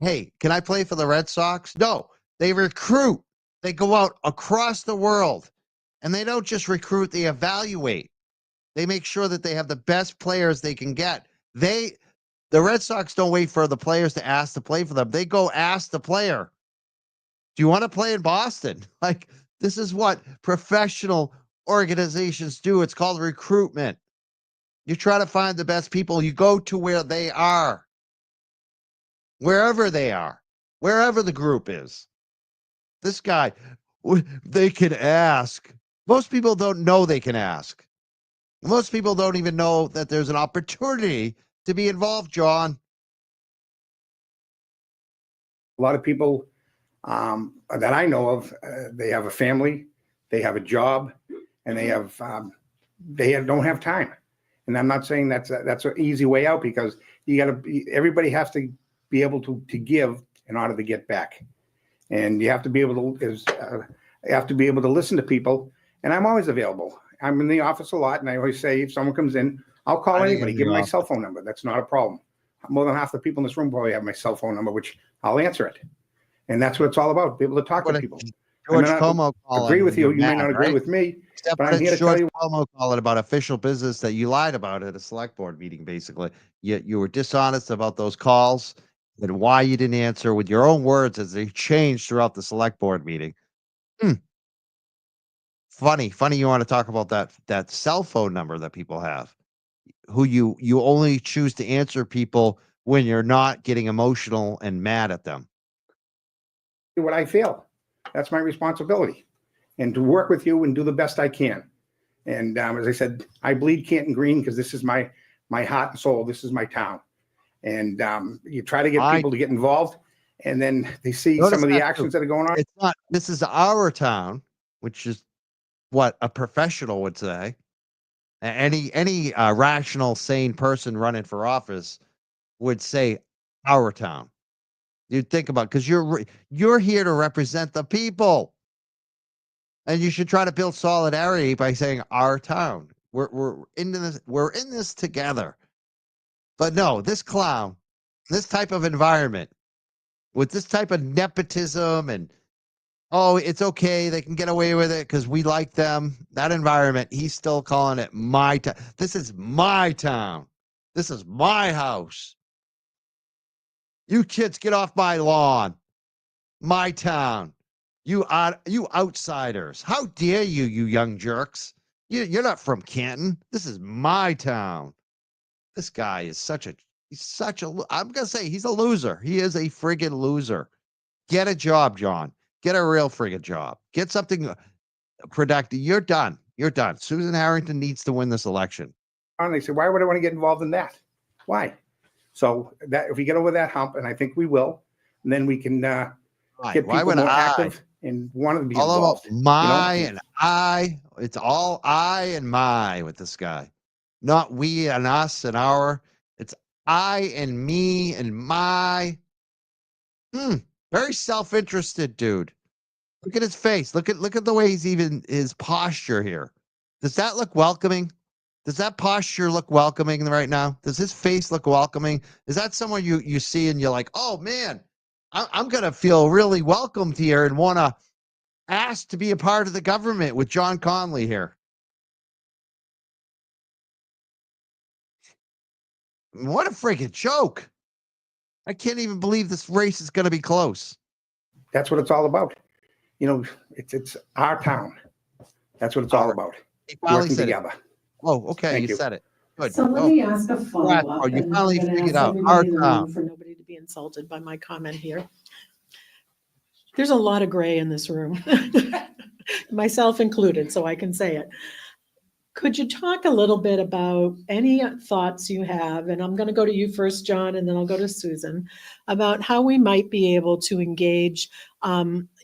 hey, can I play for the Red Sox? No, they recruit. They go out across the world, and they don't just recruit, they evaluate. They make sure that they have the best players they can get. The Red Sox don't wait for the players to ask to play for them. They go ask the player, do you want to play in Boston? Like, this is what professional organizations do. It's called recruitment. You try to find the best people. You go to where they are, wherever they are, wherever the group is. This guy, they can ask. Most people don't know they can ask. Most people don't even know that there's an opportunity to be involved, John. A lot of people that I know of, they have a family, they have a job, and they don't have time. And I'm not saying that's an easy way out, because everybody has to be able to give in order to get back. And you have to be able to listen to people. And I'm always available. I'm in the office a lot, and I always say, if someone comes in, I'll call anybody, give them my cell phone number. That's not a problem. More than half the people in this room probably have my cell phone number, which I'll answer it. And that's what it's all about, be able to talk to people. George Cuomo agree with you. You may not agree with me, but I'm here to tell you. Cuomo calling about official business that you lied about at a select board meeting, basically. You were dishonest about those calls and why you didn't answer with your own words as they changed throughout the select board meeting. Funny you want to talk about that cell phone number that people have, who you only choose to answer people when you're not getting emotional and mad at them. What I feel, that's my responsibility, and to work with you and do the best I can. And as I said, I bleed Canton green because this is my heart and soul. This is my town. And you try to get people to get involved, and then they see some of the actions that are going on. It's not, this is our town, which is what a professional would say. Any rational, sane person running for office would say our town. You think about, because you're here to represent the people, and you should try to build solidarity by saying our town. We're into this. We're in this together. But no, this clown, this type of environment, with this type of nepotism and oh, it's okay, they can get away with it because we like them. That environment, he's still calling it my town. This is my town. This is my house. You kids get off my lawn. My town. You outsiders. How dare you, you young jerks? You're not from Canton. This is my town. This guy is I'm going to say he's a loser. He is a friggin' loser. Get a job, John. Get a real friggin' job. Get something productive. You're done. You're done. Susan Harrington needs to win this election. And they said, why would I want to get involved in that? Why? So that if we get over that hump, and I think we will, then we can get Why people would more I? active and want to be All involved. about my and I. It's all I and my with this guy. Not we and us and our. It's I and me and my. Very self-interested dude. Look at his face. Look at the way he's even his posture here. Does that look welcoming? Does that posture look welcoming right now? Does his face look welcoming? Is that someone you see and you're like, oh man, I'm gonna feel really welcomed here and want to ask to be a part of the government with John Connolly here? What a freaking joke! I can't even believe this race is going to be close. That's what it's all about. You know, it's our town. That's what it's all about. He finally Working said together. it. Oh, okay, Thank you you. said it. Good. So let me ask a follow-up. Oh, you and finally I'm gonna figured ask out everybody our in the room town. For nobody to be insulted by my comment here. There's a lot of gray in this room, myself included, so I can say it. Could you talk a little bit about any thoughts you have, and I'm going to go to you first, John, and then I'll go to Susan, about how we might be able to engage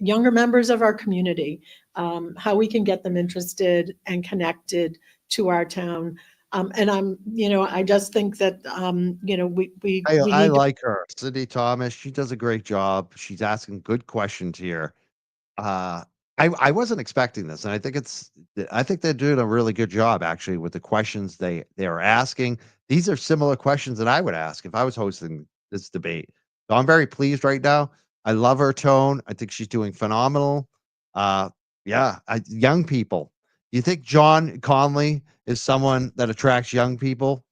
younger members of our community, how we can get them interested and connected to our town. And I just think that, we I need to. like her, Cindy Thomas. She does a great job. She's asking good questions here. I wasn't expecting this, and I think they're doing a really good job actually with the questions they are asking. These are similar questions that I would ask if I was hosting this debate. So I'm very pleased right now. I love her tone. I think she's doing phenomenal. Young people. You think John Connolly is someone that attracts young people,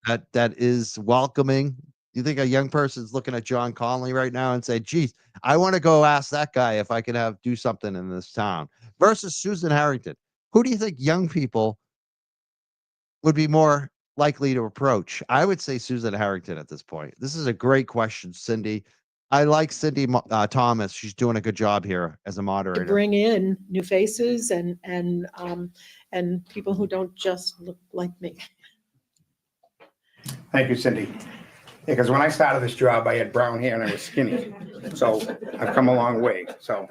that is welcoming? You think a young person's looking at John Connolly right now and say, geez, I want to go ask that guy if I can do something in this town, versus Susan Harrington? Who do you think young people would be more likely to approach? I would say Susan Harrington at this point. This is a great question, Cindy. I like Cindy Thomas. She's doing a good job here as a To moderator. bring in new faces and people who don't just look like me. Thank you, Cindy. Because when I started this job, I had brown hair and I was skinny. So I've come a long way. So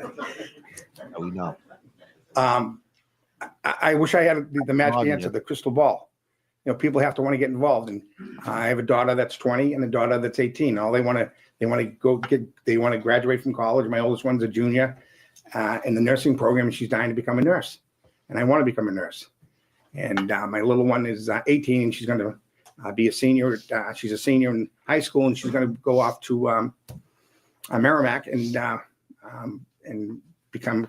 We know. I wish I had the magic Love answer, you. the crystal ball. You know, people have to want to get involved. And I have a daughter that's 20 and a daughter that's 18. All they want to graduate from college. My oldest one's a junior in the nursing program, and she's dying to become a nurse. And I want to become a nurse. And my little one is 18, and she's going to be a senior. She's a senior in high school, and she's going to go off to Merrimack and become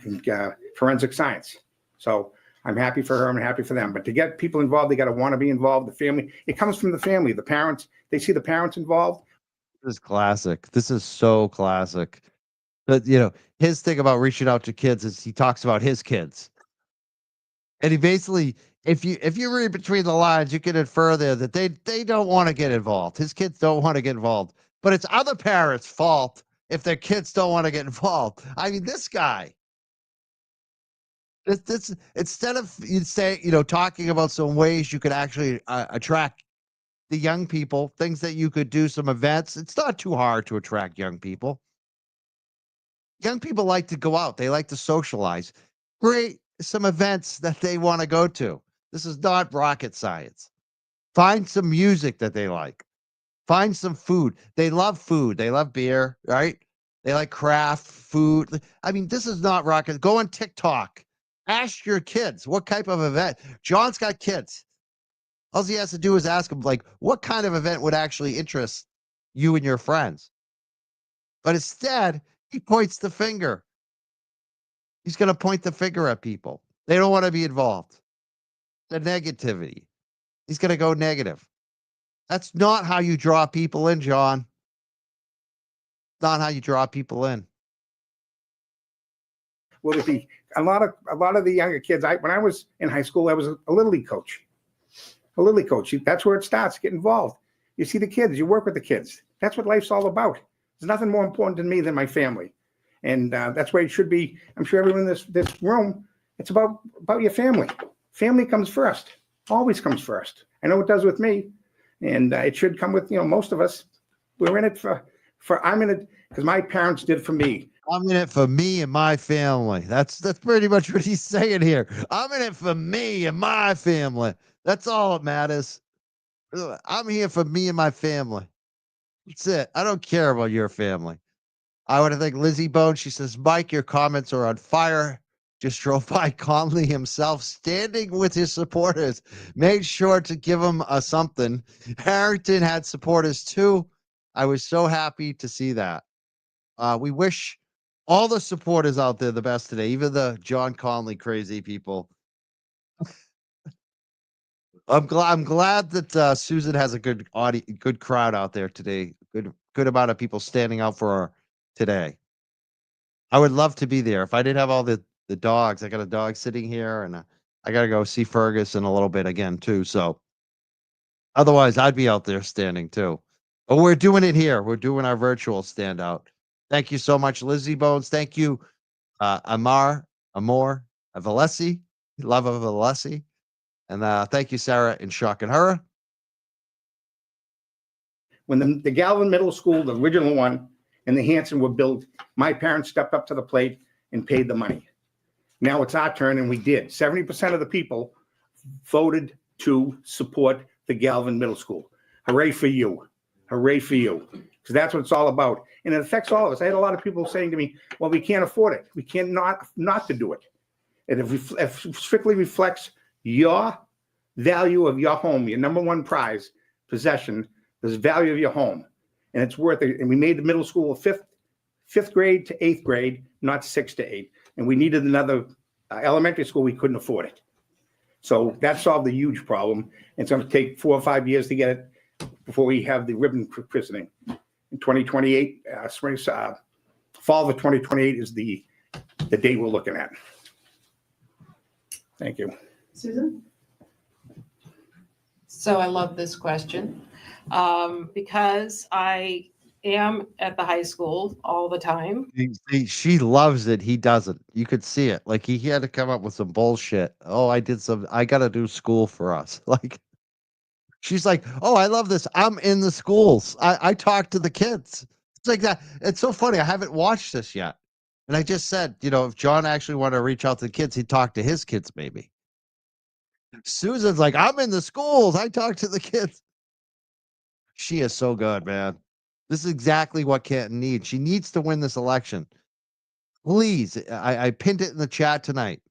forensic science. So I'm happy for her. I'm happy for them. But to get people involved, they got to want to be involved. The family, it comes from the family. The parents, they see the parents involved. This is classic. This is so classic. But his thing about reaching out to kids is he talks about his kids. And he basically, if you read between the lines, you can infer there that they don't want to get involved. His kids don't want to get involved. But it's other parents' fault if their kids don't want to get involved. I mean, this guy. This instead of talking about some ways you could actually attract the young people, things that you could do, some events. It's not too hard to attract young people. Young people like to go out. They like to socialize. Create some events that they want to go to. This is not rocket science. Find some music that they like. Find some food. They love food. They love beer, right? They like craft food. I mean, this is not rocket. Go on TikTok. Ask your kids what type of event. John's got kids. All he has to do is ask them, like, what kind of event would actually interest you and your friends? But instead, he points the finger. He's going to point the finger at people. They don't want to be involved. The negativity. He's going to go negative. That's not how you draw people in, John. Not how you draw people in. Well, a lot of the younger kids. When I was in high school, I was a little league coach. A little league coach. That's where it starts. Get involved. You see the kids. You work with the kids. That's what life's all about. There's nothing more important to me than my family, and that's where it should be. I'm sure everyone in this room. It's about your family. Family comes first. Always comes first. I know it does with me, and it should come with most of us. We're in it for. I'm in it because my parents did for me. I'm in it for me and my family. That's pretty much what he's saying here. I'm in it for me and my family. That's all that matters. I'm here for me and my family. That's it. I don't care about your family. I want to thank Lizzie Bone. She says, Mike, your comments are on fire. Just drove by Connolly himself, standing with his supporters. Made sure to give him something. Harrington had supporters too. I was so happy to see that. We wish all the supporters out there the best today, even the John Connolly crazy people. I'm glad that Susan has a good crowd out there today. Good amount of people standing out for her today. I would love to be there. If I didn't have all the dogs, I got a dog sitting here, and I got to go see Fergus in a little bit again too. So otherwise, I'd be out there standing too. But we're doing it here. We're doing our virtual standout. Thank you so much, Lizzie Bones. Thank you, Amor, Valesi, love of Valesi. And thank you, Sarah and Shock and Hara. When the Galvin Middle School, the original one, and the Hanson were built, my parents stepped up to the plate and paid the money. Now it's our turn, and we did. 70% of the people voted to support the Galvin Middle School. Hooray for you. Hooray for you. Because that's what it's all about. And it affects all of us. I had a lot of people saying to me, well, we can't afford it. We can't not to do it. And if it strictly reflects your value of your home, your number one prize, possession, the value of your home. And it's worth it. And we made the middle school fifth grade to eighth grade, not 6 to 8. And we needed another elementary school. We couldn't afford it. So that solved a huge problem. It's going to take 4 or 5 years to get it before we have the ribbon christening. In 2028, fall of 2028 is the date we're looking at. Thank you. Susan? So I love this question because I am at the high school all the time. She loves it. He doesn't. You could see it. Like he had to come up with some bullshit. Oh, I got to do school for us. Like she's like, oh, I love this. I'm in the schools. I talk to the kids. It's like that. It's so funny. I haven't watched this yet. And I just said, if John actually wanted to reach out to the kids, he'd talk to his kids maybe. Susan's like, I'm in the schools. I talk to the kids. She is so good, man. This is exactly what Canton needs. She needs to win this election. Please, I pinned it in the chat tonight.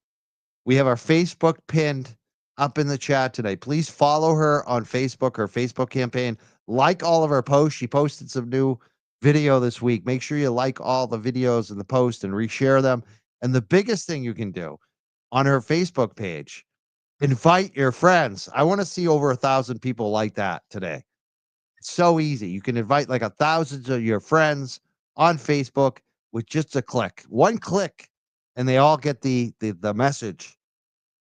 We have our Facebook pinned up in the chat today. Please follow her on Facebook, her Facebook campaign. Like all of her posts. She posted some new video this week. Make sure you like all the videos in the post and reshare them. And the biggest thing you can do on her Facebook page, invite your friends. I want to see over 1,000 people like that today. It's so easy. You can invite like 1,000 of your friends on Facebook with just a click. One click, and they all get the message.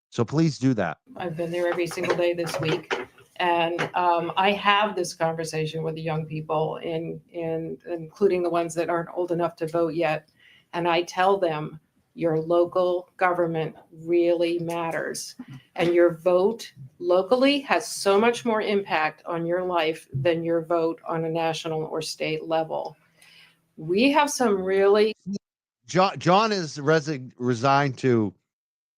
So please do that. I've been there every single day this week. And I have this conversation with the young people, including the ones that aren't old enough to vote yet. And I tell them, your local government really matters. And your vote locally has so much more impact on your life than your vote on a national or state level. We have some really... John is resigned to,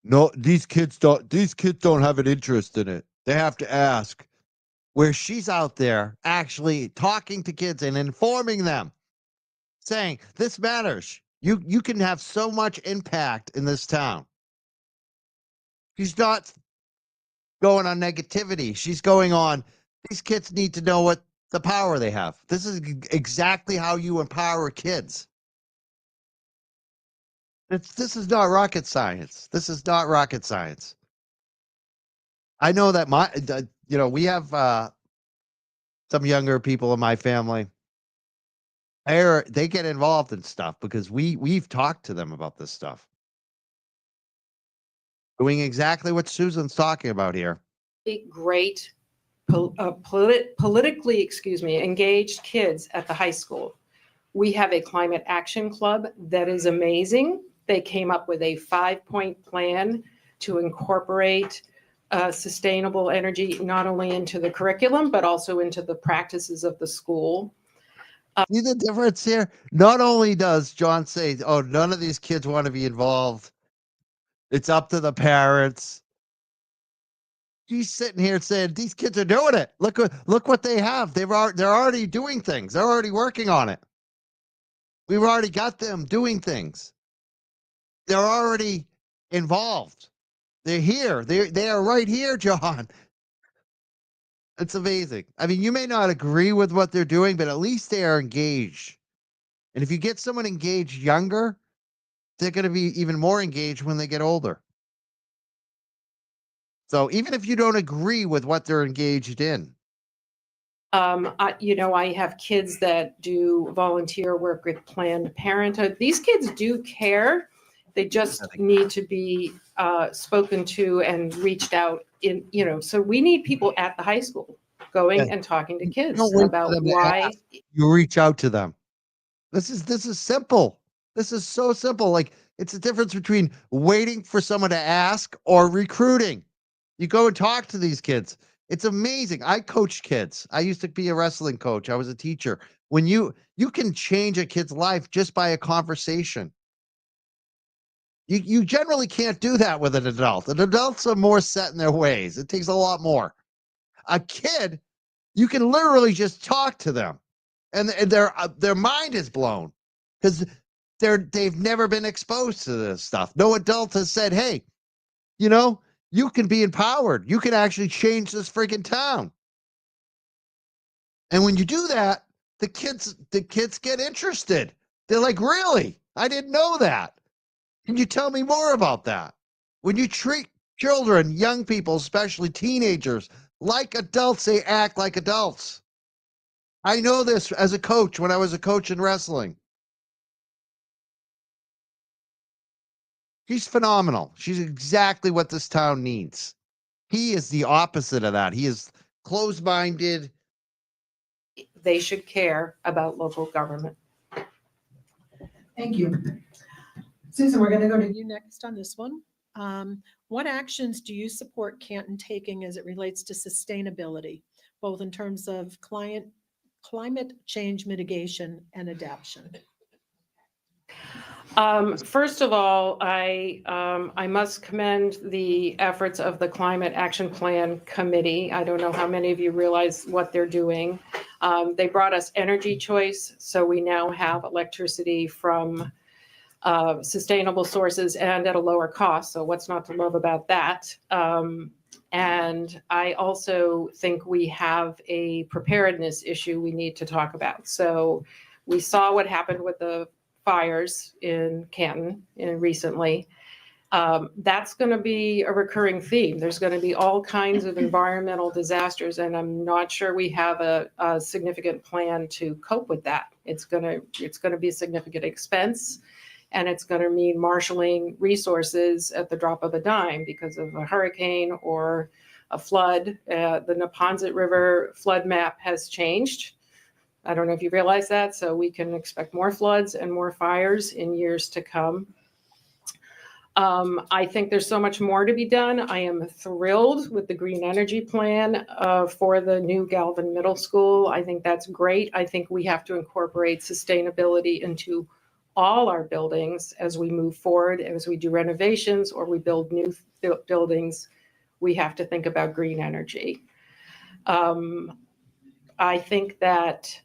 no, these kids don't have an interest in it. They have to ask. Where she's out there actually talking to kids and informing them. saying this matters. You can have so much impact in this town. She's not going on negativity. She's going on, these kids need to know what the power they have. This is exactly how you empower kids. This is not rocket science. This is not rocket science. I know that we have some younger people in my family. They get involved in stuff because we've talked to them about this stuff. Doing exactly what Susan's talking about here. Great politically, engaged kids at the high school. We have a climate action club that is amazing. They came up with a 5-point plan to incorporate sustainable energy, not only into the curriculum, but also into the practices of the school. See the difference here? Not only does John say, oh, none of these kids want to be involved. It's up to the parents. He's sitting here saying these kids are doing it. Look what they have. They're already doing things. They're already working on it. We've already got them doing things. They're already involved. They're here. They are right here, John. It's amazing. I mean, you may not agree with what they're doing, but at least they are engaged. And if you get someone engaged younger, they're going to be even more engaged when they get older. So even if you don't agree with what they're engaged in. I have kids that do volunteer work with Planned Parenthood. These kids do care. They just need to be spoken to and reached out in, so we need people at the high school going and talking to kids Don't wait for about them to why. ask. You reach out to them. This is simple. This is so simple. Like, it's the difference between waiting for someone to ask or recruiting. You go and talk to these kids. It's amazing. I coach kids. I used to be a wrestling coach. I was a teacher. When you can change a kid's life just by a conversation. You generally can't do that with an adult. And adults are more set in their ways. It takes a lot more. A kid, you can literally just talk to them, and their mind is blown because they've never been exposed to this stuff. No adult has said, "Hey, you can be empowered. You can actually change this freaking town." And when you do that, the kids get interested. They're like, "Really? I didn't know that. Can you tell me more about that?" When you treat children, young people, especially teenagers, like adults, they act like adults. I know this as a coach when I was a coach in wrestling. She's phenomenal. She's exactly what this town needs. He is the opposite of that. He is closed-minded. They should care about local government. Thank you. Susan, we're going to go to You next on this one. What actions do you support Canton taking as it relates to sustainability, both in terms of climate change mitigation and adaptation? First of all, I must commend the efforts of the Climate Action Plan Committee. I don't know how many of you realize what they're doing. They brought us energy choice, so we now have electricity from sustainable sources and at a lower cost. So what's not to love about that? And I also think we have a preparedness issue we need to talk about. So we saw what happened with the fires in Canton recently. That's going to be a recurring theme. There's going to be all kinds of environmental disasters, and I'm not sure we have a significant plan to cope with that. It's going to be a significant expense, and it's going to mean marshaling resources at the drop of a dime because of a hurricane or a flood. The Neponset River flood map has changed. I don't know if you realize that, so we can expect more floods and more fires in years to come. I think there's so much more to be done. I am thrilled with the green energy plan for the new Galvin Middle School. I think that's great. I think we have to incorporate sustainability into all our buildings as we move forward, as we do renovations or we build new buildings. We have to think about green energy. I think that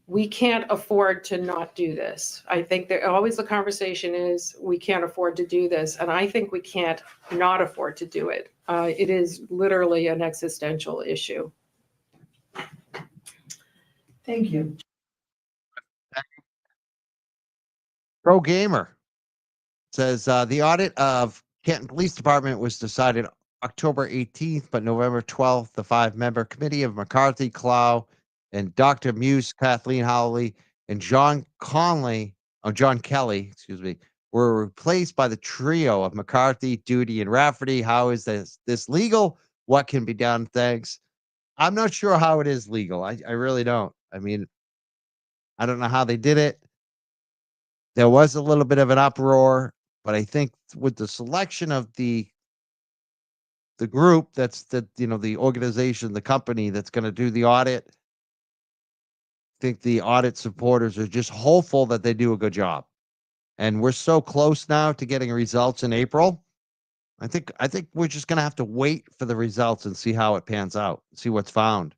we can't afford to not do this. I think that always the conversation is, we can't afford to do this. And I think we can't not afford to do it. It is literally an existential issue. Thank you. Pro Gamer says the audit of Canton Police Department was decided October 18th, but November 12th, the 5-member committee of McCarthy, Clow, and Dr. Muse, Kathleen Howley, and John Kelly, excuse me, were replaced by the trio of McCarthy, Duty, and Rafferty. How is this legal? What can be done? Thanks. I'm not sure how it is legal. I really don't. I mean, I don't know how they did it. There was a little bit of an uproar, but I think with the selection of the group the organization, the company that's going to do the audit, I think the audit supporters are just hopeful that they do a good job. And we're so close now to getting results in April. I think we're just going to have to wait for the results and see how it pans out, see what's found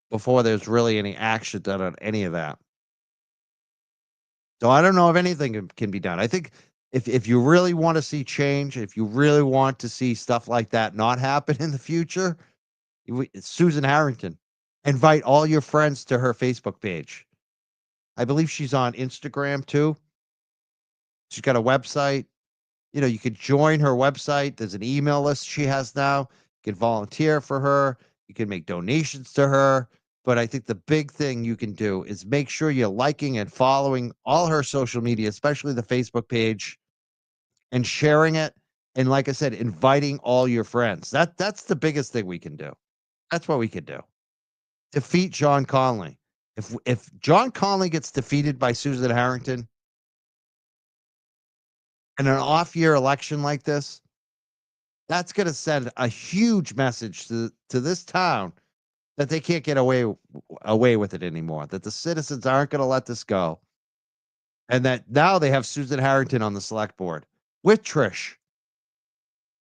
before there's really any action done on any of that. So I don't know if anything can be done. I think if you really want to see change, if you really want to see stuff like that not happen in the future, it's Susan Harrington. Invite all your friends to her Facebook page. I believe she's on Instagram too. She's got a website. You could join her website. There's an email list she has now. You can volunteer for her. You can make donations to her. But I think the big thing you can do is make sure you're liking and following all her social media, especially the Facebook page, and sharing it. And like I said, inviting all your friends. That's the biggest thing we can do. That's what we can do. Defeat John Connolly. If John Connolly gets defeated by Susan Harrington in an off-year election like this, that's going to send a huge message to this town that they can't get away with it anymore, that the citizens aren't going to let this go, and that now they have Susan Harrington on the select board with Trish.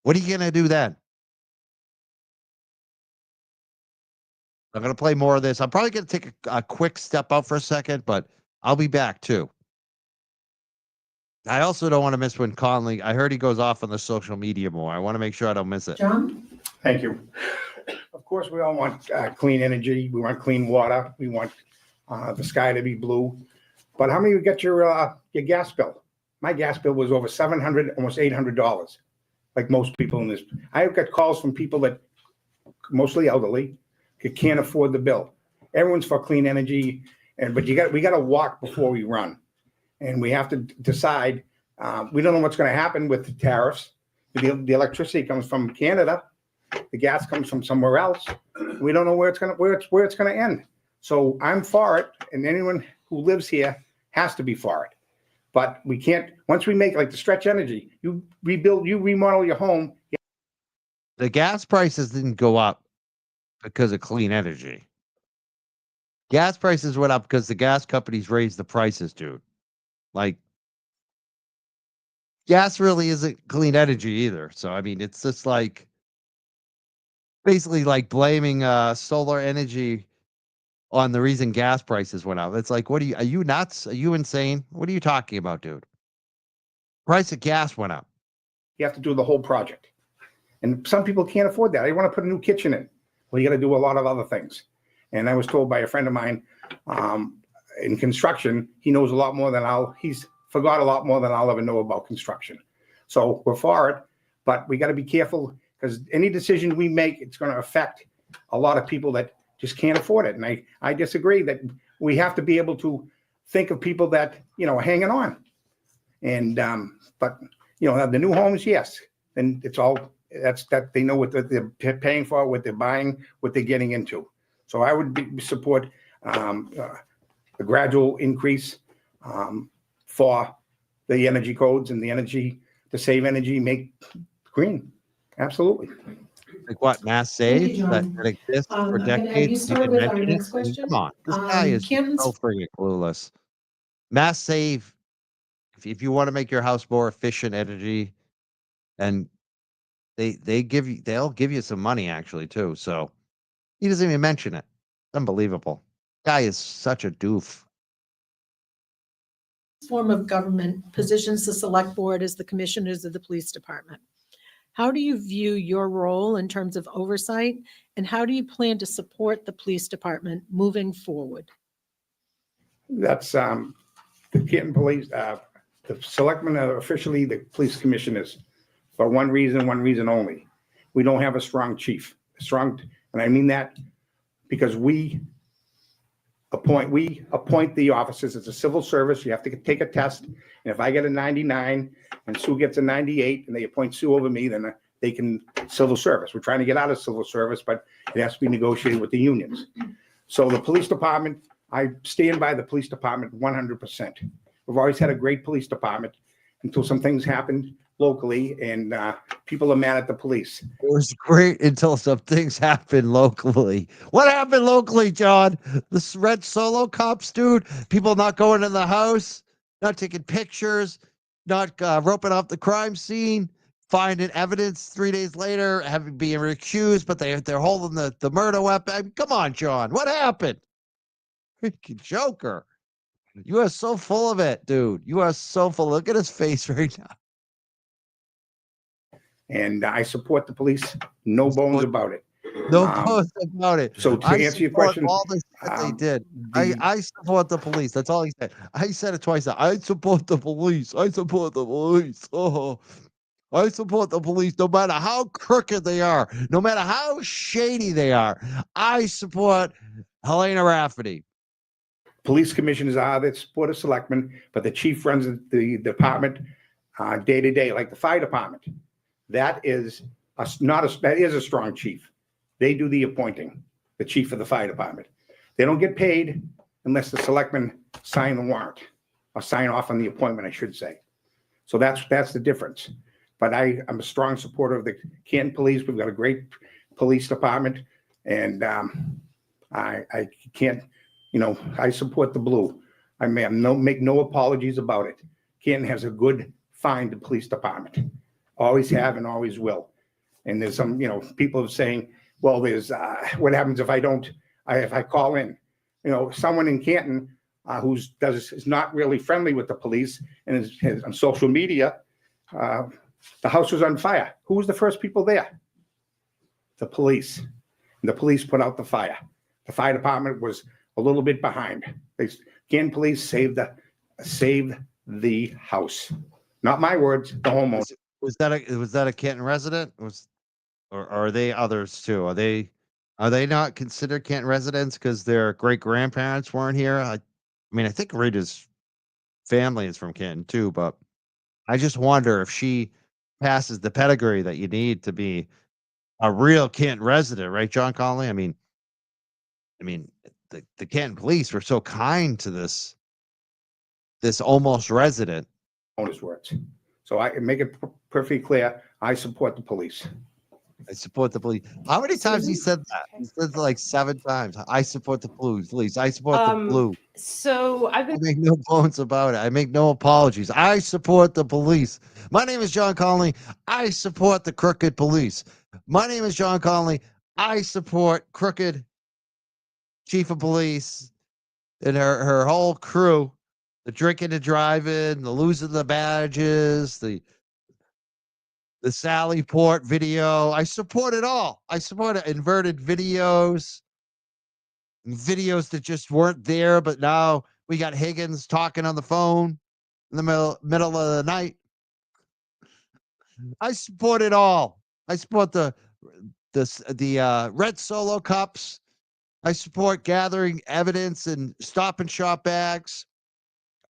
What are you going to do then? I'm going to play more of this. I'm probably going to take a quick step out for a second, but I'll be back too. I also don't want to miss when Conley, I heard he goes off on the social media more. I want to make sure I don't miss it. John? Thank you. Of course, we all want clean energy. We want clean water. We want the sky to be blue. But how many of you get your gas bill? My gas bill was over $700, almost $800, like most people in this. I've got calls from people that, mostly elderly, can't afford the bill. Everyone's for clean energy, but we got to walk before we run. And we have to decide. We don't know what's going to happen with the tariffs. The electricity comes from Canada. The gas comes from somewhere else. We don't know where it's going to end. So I'm for it, and anyone who lives here has to be for it. But we can't. Once we make like the stretch energy, you rebuild, you remodel your home. The gas prices didn't go up because of clean energy. Gas prices went up because the gas companies raised the prices, dude. Like, gas really isn't clean energy either. So, I mean, it's just like basically like blaming solar energy on the reason gas prices went up. It's like, are you nuts? Are you insane? What are you talking about, dude? Price of gas went up. You have to do the whole project. And some people can't afford that. They want to put a new kitchen in. Well, you got to do a lot of other things. And I was told by a friend of mine in construction, he knows a lot more than he's forgot a lot more than I'll ever know about construction. So we're for it, but we got to be careful because any decision we make, it's going to affect a lot of people that just can't afford it. And I disagree that we have to be able to think of people that, are hanging on. And, but, the new homes, yes. And it's all, that they know what they're paying for, what they're buying, what they're getting into. So I would support the gradual increase for the energy codes and the energy to save energy, make green. Absolutely. Like what, Mass Thank Save you, that John. exists for I'm gonna have you decades? You start can with our mention it. next I mean, question. come on, this guy is Canton's- so friggin' clueless. Mass Save, if you want to make your house more efficient energy, and they'll give you some money actually too. So he doesn't even mention it. Unbelievable. Guy is such a doof. Form of government positions the select board as the commissioners of the police department. How do you view your role in terms of oversight, and how do you plan to support the police department moving forward? That's the Canton Police, the selectmen are officially the police commissioners for one reason only. We don't have a strong chief. And I mean that because we appoint the officers. It's a civil service. You have to take a test. And if I get a 99 and Sue gets a 98 and they appoint Sue over me, then they can civil service. We're trying to get out of civil service, but it has to be negotiated with the unions. So the police department, I stand by the police department 100%. We've always had a great police department until some things happened locally and people are mad at the police. It was great until some things happened locally. What happened locally, John? The red solo cops, dude. People not going in the house, not taking pictures, not roping off the crime scene, finding evidence 3 days later, having being recused, but they're holding the murder weapon. I mean, come on, John. What happened? Freaking Joker. You are so full of it, dude. You are so full. Look at his face right now. And I support the police, no bones about it. No bones about it. So to I answer your support question, all the shit they did. the- I support the police. That's all he said. I said it twice. I support the police. I support the police. Oh, I support the police no matter how crooked they are, no matter how shady they are. I support Helena Rafferty. police commissioners are the board of selectmen, but the chief runs the department day to day, like the fire department. That is that is a strong chief. They do the appointing, the chief of the fire department. They don't get paid unless the selectmen sign the warrant or sign off on the appointment, I should say. So that's the difference. But I'm a strong supporter of the Canton Police. We've got a great police department, and I can't, I support the blue. I make no apologies about it. Canton has a good, fine police department. Always have and always will. And there's some, people saying, well, there's what happens if I call in, someone in Canton is not really friendly with the police and is on social media. The house was on fire. Who was the first people there? The police. And the police put out the fire. The fire department was a little bit behind. Canton Police saved the house. Not my words, the homeowner. Was that a Canton resident? Or are they others too? Are they not considered Canton residents because their great grandparents weren't here? I think Rita's family is from Canton too, but I just wonder if she passes the pedigree that you need to be a real Canton resident, right, John Connolly? I mean, the Canton Police were so kind to this almost resident. Owner's words. So I can make it perfectly clear. I support the police. I support the police. How many times he said that? He said it like 7 times. I support the police. I support the blue. So I've I been make no bones about it. I make no apologies. I support the police. My name is John Connolly. I support the crooked police. My name is John Connolly. I support crooked chief of police and her whole crew. The drinking and driving, the losing the badges, the Sally Port video. I support it all. I support inverted videos that just weren't there, but now we got Higgins talking on the phone in the middle of the night. I support it all. I support the red solo cups. I support gathering evidence and stop and shop bags.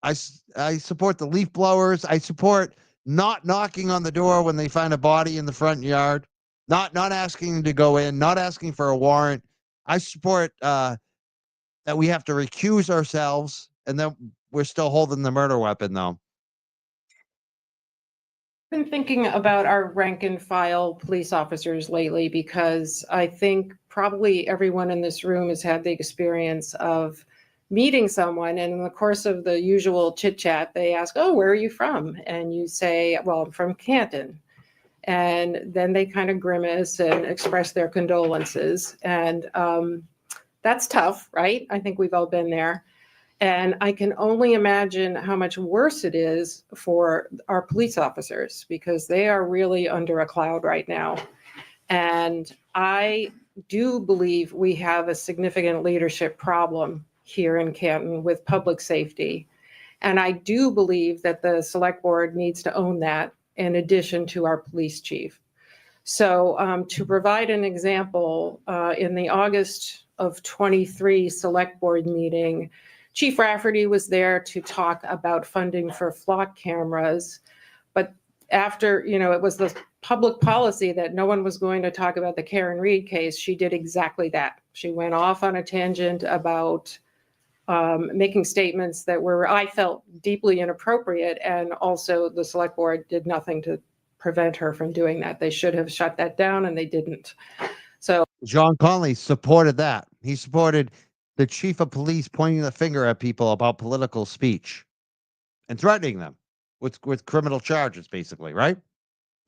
I support the leaf blowers. I support not knocking on the door when they find a body in the front yard, not asking to go in, not asking for a warrant. I support that we have to recuse ourselves, and then we're still holding the murder weapon, though. been thinking about our rank and file police officers lately because I think probably everyone in this room has had the experience of meeting someone, and in the course of the usual chit chat, they ask, "Oh, where are you from?" And you say, "Well, I'm from Canton." And then they kind of grimace and express their condolences. And That's tough, right? I think we've all been there. And I can only imagine how much worse it is for our police officers because they are really under a cloud right now. And I do believe we have a significant leadership problem here in Canton with public safety. And I do believe that the select board needs to own that in addition to our police chief. So to provide an example, in the August of 23 select board meeting, Chief Rafferty was there to talk about funding for flock cameras. But after, it was the public policy that no one was going to talk about the Karen Reed case, she did exactly that. She went off on a tangent about making statements that were, I felt, deeply inappropriate. And also the select board did nothing to prevent her from doing that. They should have shut that down and they didn't. So John Connolly supported that. He supported the chief of police pointing the finger at people about political speech and threatening them with criminal charges, basically, right?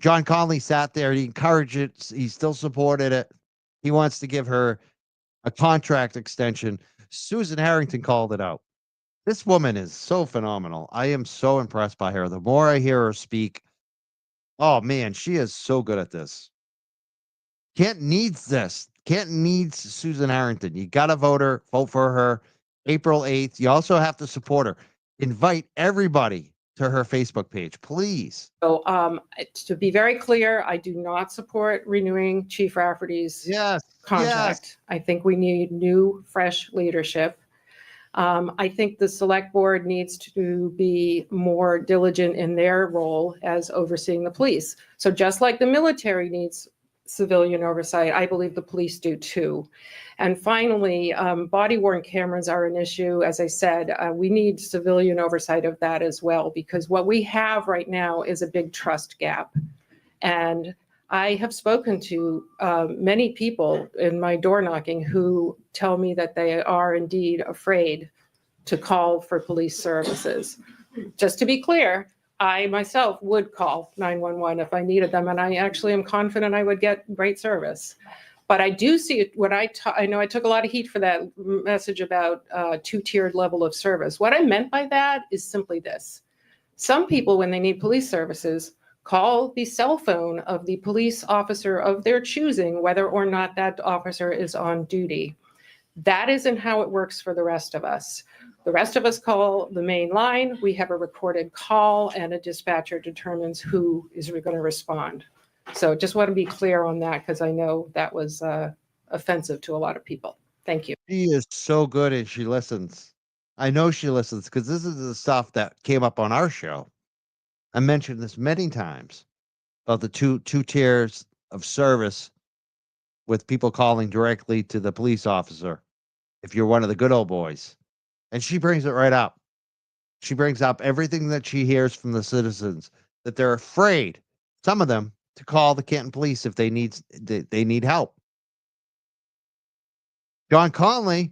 John Connolly sat there. He encouraged it. He still supported it. He wants to give her a contract extension. Susan Harrington called it out. This woman is so phenomenal. I am so impressed by her. The more I hear her speak, oh man, she is so good at this. Canton needs this. Canton needs Susan Harrington. You got to vote for her April 8th. You also have to support her. Invite everybody to her Facebook page, please. So to be very clear, I do not support renewing Chief Rafferty's contract. I think we need new, fresh leadership. I think the select board needs to be more diligent in their role as overseeing the police. So just like the military needs civilian oversight, I believe the police do too. And finally, body-worn cameras are an issue. As I said, we need civilian oversight of that as well, because what we have right now is a big trust gap. And I have spoken to many people in my door knocking who tell me that they are indeed afraid to call for police services. Just to be clear, I myself would call 911 if I needed them, and I actually am confident I would get great service. But I do see it when I know I took a lot of heat for that message about two-tiered level of service. What I meant by that is simply this. Some people, when they need police services, call the cell phone of the police officer of their choosing, whether or not that officer is on duty. That isn't how it works for the rest of us. The rest of us call the main line. We have a recorded call and a dispatcher determines who is going to respond. So just want to be clear on that because I know that was offensive to a lot of people. Thank you. She is so good and she listens. I know she listens because this is the stuff that came up on our show. I mentioned this many times about the two tiers of service with people calling directly to the police officer if you're one of the good old boys. And she brings it right up. She brings up everything that she hears from the citizens, that they're afraid, some of them, to call the Canton police if they need help. John Connolly,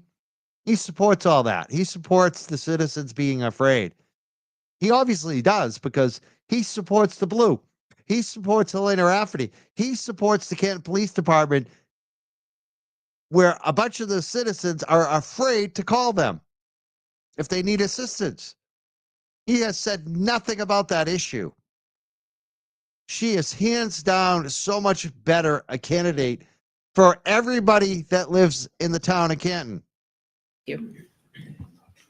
he supports all that. He supports the citizens being afraid. He obviously does because he supports the Blue. He supports Helena Rafferty. He supports the Canton Police Department where a bunch of the citizens are afraid to call them if they need assistance. He has said nothing about that issue. She is hands down so much better a candidate for everybody that lives in the town of Canton. Thank you.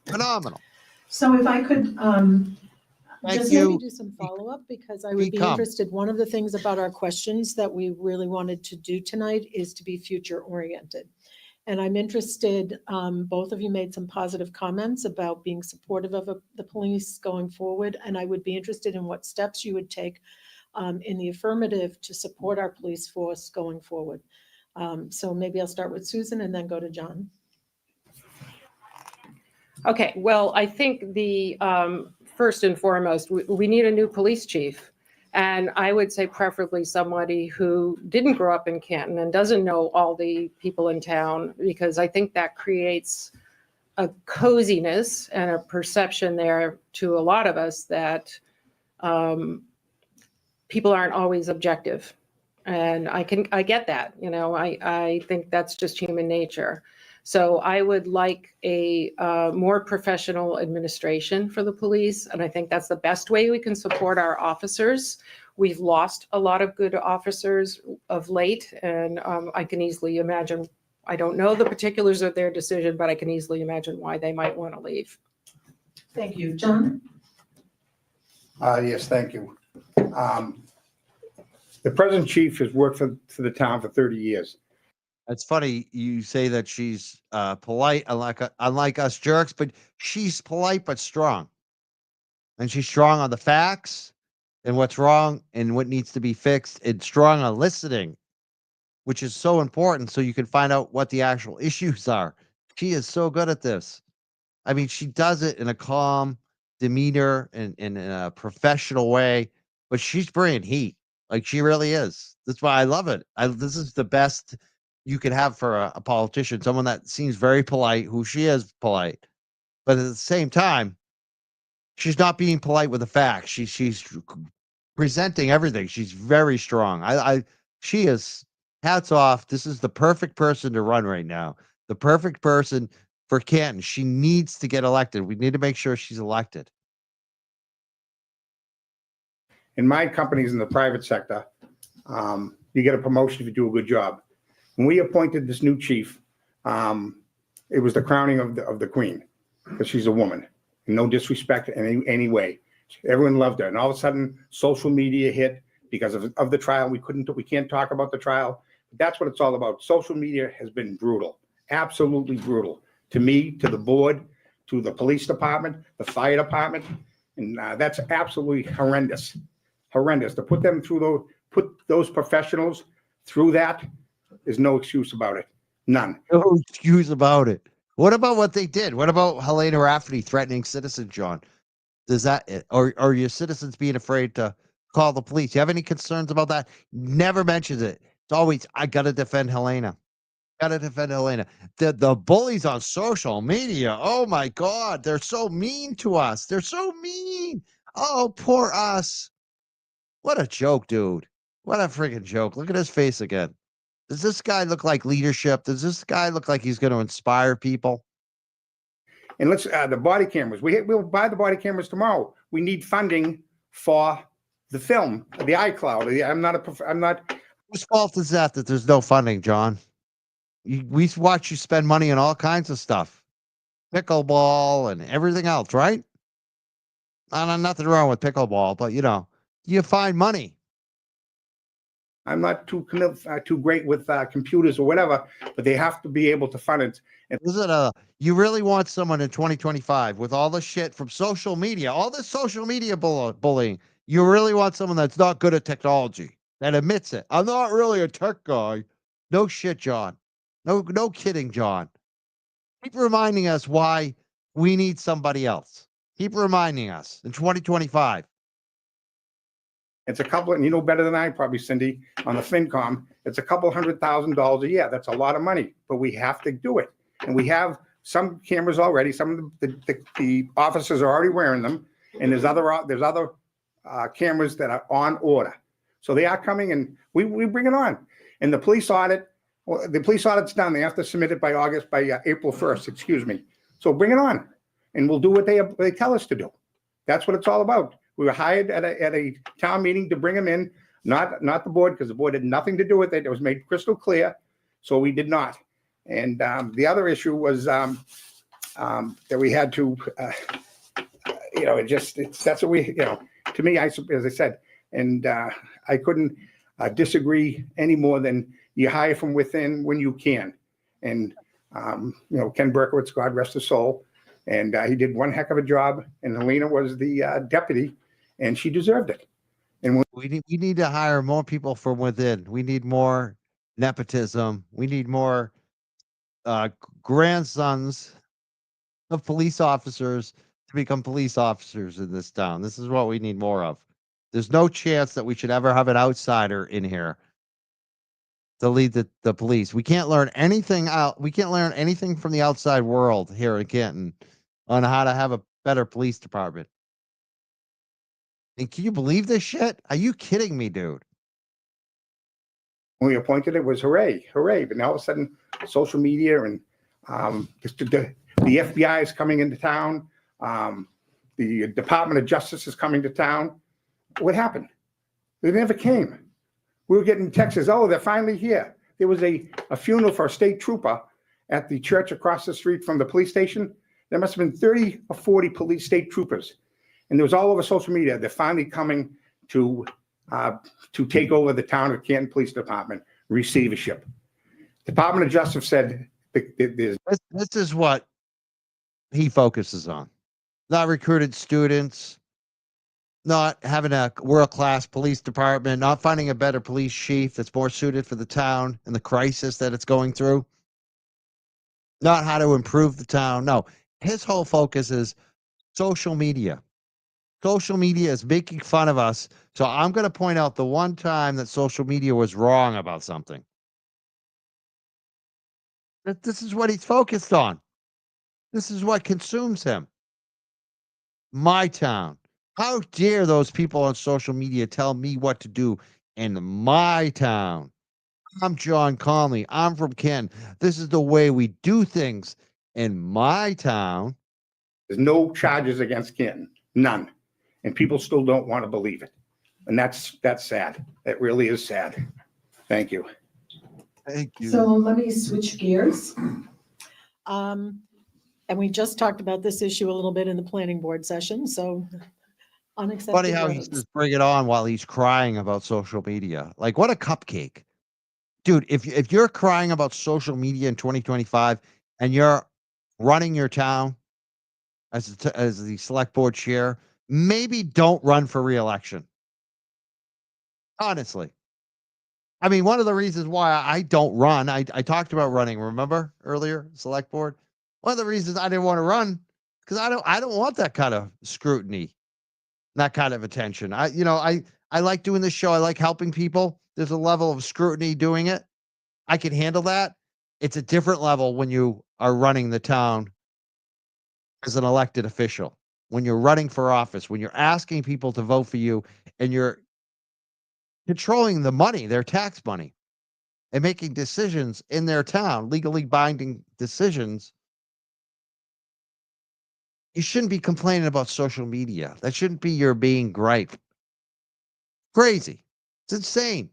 Phenomenal. So if I could, Thank just you. Maybe do some follow-up because I would be Become. interested. One of the things about our questions that we really wanted to do tonight is to be future-oriented. And I'm interested, both of you made some positive comments about being supportive of the police going forward. And I would be interested in what steps you would take in the affirmative to support our police force going forward. So maybe I'll start with Susan and then go to John. Okay, well, I think the first and foremost, we need a new police chief. And I would say preferably somebody who didn't grow up in Canton and doesn't know all the people in town, because I think that creates a coziness and a perception there to a lot of us that people aren't always objective. And I get that, I think that's just human nature. So I would like a more professional administration for the police, and I think that's the best way we can support our officers. We've lost a lot of good officers of late, and I can easily imagine, I don't know the particulars of their decision, but I can easily imagine why they might want to leave. Thank you. John? Yes, thank you. The present chief has worked for the town for 30 years. It's funny you say that she's polite, unlike us jerks, but she's polite but strong. And she's strong on the facts and what's wrong and what needs to be fixed, and strong on listening, which is so important so you can find out what the actual issues are. She is so good at this. I mean, she does it in a calm demeanor and in a professional way, but she's bringing heat. Like, she really is. That's why I love it. This is the best you could have for a politician, someone that seems very polite, who she is polite, but at the same time, she's not being polite with the facts. She's presenting everything. She's very strong. She is, hats off. This is the perfect person to run right now. The perfect person for Canton. She needs to get elected. We need to make sure she's elected. In my companies in the private sector, you get a promotion if you do a good job. When we appointed this new chief, it was the crowning of the queen, because she's a woman. No disrespect in any way. Everyone loved her. And all of a sudden, social media hit because of the trial. We can't talk about the trial. But that's what it's all about. Social media has been brutal, absolutely brutal. To me, to the board, to the police department, the fire department. And that's absolutely horrendous. Horrendous. To put those professionals through that, there's no excuse about it. None. No excuse about it. What about what they did? What about Helena Rafferty threatening citizens, John? Does that, or are your citizens being afraid to call the police? You have any concerns about that? Never mentions it. It's always, I gotta defend Helena. Gotta defend Helena. The bullies on social media. Oh my God, they're so mean to us. They're so mean. Oh, poor us. What a joke, dude. What a freaking joke. Look at his face again. Does this guy look like leadership? Does this guy look like he's going to inspire people? And let's the body cameras. We'll buy the body cameras tomorrow. We need funding for the film, the iCloud. I'm not. Whose fault is that there's no funding, John? We watch you spend money on all kinds of stuff, pickleball and everything else, right? Nothing wrong with pickleball, but you find money. I'm not too great with computers or whatever, but they have to be able to fund it. And You really want someone in 2025 with all the shit from social media, all this social media bullying? You really want someone that's not good at technology, that admits it. I'm not really a tech guy. No shit, John. No kidding, John. Keep reminding us why we need somebody else. Keep reminding us in 2025. It's a couple, and you know better than I probably, Cindy, on the FinCom, it's a couple $100,000 a year. That's a lot of money, but we have to do it. And we have some cameras already. Some of the officers are already wearing them, and there's other cameras that are on order. So they are coming, and we bring it on. And the police audit, well, the police audit's done. They have to submit it by April 1st, excuse me. So bring it on, and we'll do what they tell us to do. That's what it's all about. We were hired at a town meeting to bring them in, not the board, because the board had nothing to do with it. It was made crystal clear, so we did not. And the other issue was that we had to, that's what we, to me, as I said, and I couldn't disagree any more than you hire from within when you can. And, Ken Berkowitz, God rest his soul, and he did one heck of a job, and Helena was the deputy, and she deserved it. And we need to hire more people from within. We need more nepotism. We need more grandsons of police officers to become police officers in this town. This is what we need more of. There's no chance that we should ever have an outsider in here to lead the police. We can't learn anything out. We can't learn anything from the outside world here in Canton on how to have a better police department. And can you believe this shit? Are you kidding me, dude? when we appointed it was hooray. But now all of a sudden, social media and The FBI is coming into town. The Department of Justice is coming to town. What happened? They never came. We were getting texts, oh, they're finally here. There was a funeral for a state trooper at the church across the street from the police station. There must have been 30 or 40 state troopers. And it was all over social media. They're finally coming to take over the town of Canton Police Department receivership. Department of Justice said there's This is what he focuses on. Not recruited students, not having a world-class police department, not finding a better police chief that's more suited for the town and the crisis that it's going through, not how to improve the town. No, his whole focus is social media. Social media is making fun of us. So I'm going to point out the one time that social media was wrong about something. This is what he's focused on. This is what consumes him. My town. How dare those people on social media tell me what to do in my town? I'm John Connolly. I'm from Canton. This is the way we do things in my town. no charges against Canton, none. And people still don't want to believe it. And that's sad. It really is sad. Thank you. Thank you. So let me switch gears. And we just talked about this issue a little bit in the planning board session, so unaccepted Funny how he roads. says bring it on while he's crying about social media. Like, what a cupcake. Dude, if you're crying about social media in 2025 and you're running your town as the select board chair, maybe don't run for re-election. Honestly. I mean, one of the reasons why I don't run, I talked about running, remember earlier, select board? One of the reasons I didn't want to run, because I don't want that kind of scrutiny, that kind of attention. I like doing this show. I like helping people. There's a level of scrutiny doing it. I can handle that. It's a different level when you are running the town as an elected official, when you're running for office, when you're asking people to vote for you and you're controlling the money, their tax money, and making decisions in their town, legally binding decisions. You shouldn't be complaining about social media. That shouldn't be your being gripe. Crazy. It's insane.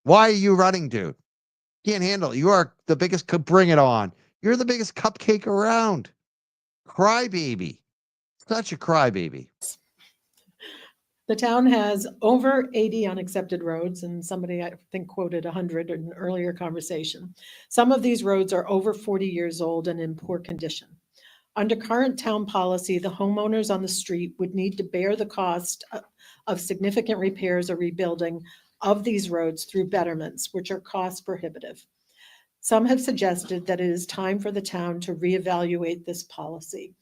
Why are you running, dude? Can't handle it. You are the biggest, bring it on. You're the biggest cupcake around. Crybaby. Such a crybaby. The town has over 80 unaccepted roads, and somebody, I think, quoted 100 in an earlier conversation. Some of these roads are over 40 years old and in poor condition. Under current town policy, the homeowners on the street would need to bear the cost of significant repairs or rebuilding of these roads through betterments, which are cost prohibitive. Some have suggested that it is time for the town to reevaluate this policy.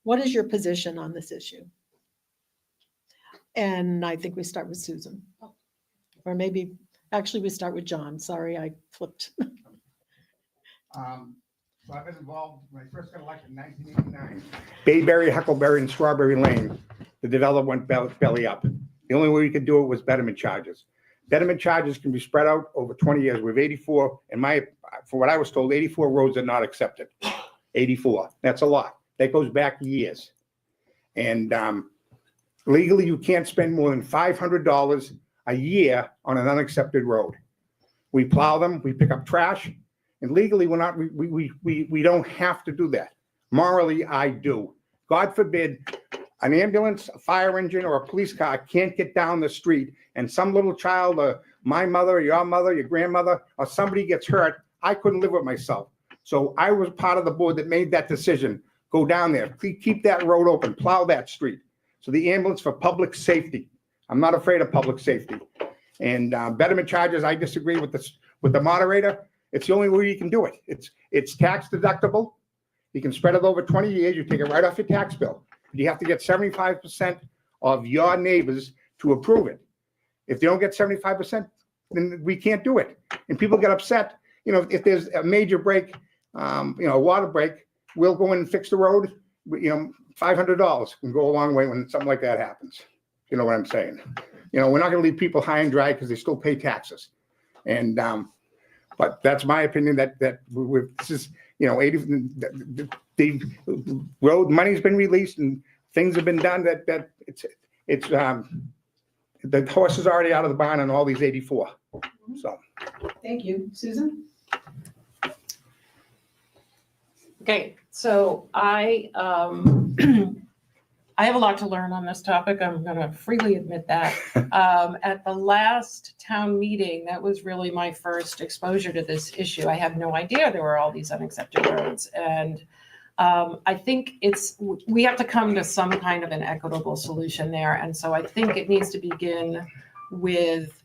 What is your position on this issue? And I think we start with Susan. Or maybe, actually, we start with John. Sorry, I flipped. So I've been involved when I first got elected in 1989. Bayberry, Huckleberry, and Strawberry Lane, the development went belly up. The only way we could do it was betterment charges. Betterment charges can be spread out over 20 years. We have 84, for what I was told, 84 roads are not accepted. 84, that's a lot. That goes back years. And legally, you can't spend more than $500 a year on an unaccepted road. We plow them, we pick up trash, and legally, we don't have to do that. Morally, I do. God forbid an ambulance, a fire engine, or a police car can't get down the street and some little child, or my mother, your grandmother, or somebody gets hurt. I couldn't live with myself. So I was part of the board that made that decision. Go down there, keep that road open, plow that street. So the ambulance for public safety. I'm not afraid of public safety. And betterment charges, I disagree with the moderator. It's the only way you can do it. It's tax deductible. You can spread it over 20 years. You take it right off your tax bill. But you have to get 75% of your neighbors to approve it. If they don't get 75%, then we can't do it. And people get upset. If there's a major break, a water break, we'll go in and fix the road. $500 can go a long way when something like that happens. You know what I'm saying? We're not going to leave people high and dry because they still pay taxes. And but that's my opinion. That the road money's been released and things have been done that it's the horse is already out of the barn on all these 84. So. Thank you. Susan? Okay, so I I have a lot to learn on this topic. I'm going to freely admit that. At the last town meeting, that was really my first exposure to this issue. I had no idea there were all these unaccepted roads. And I think we have to come to some kind of an equitable solution there. And so I think it needs to begin with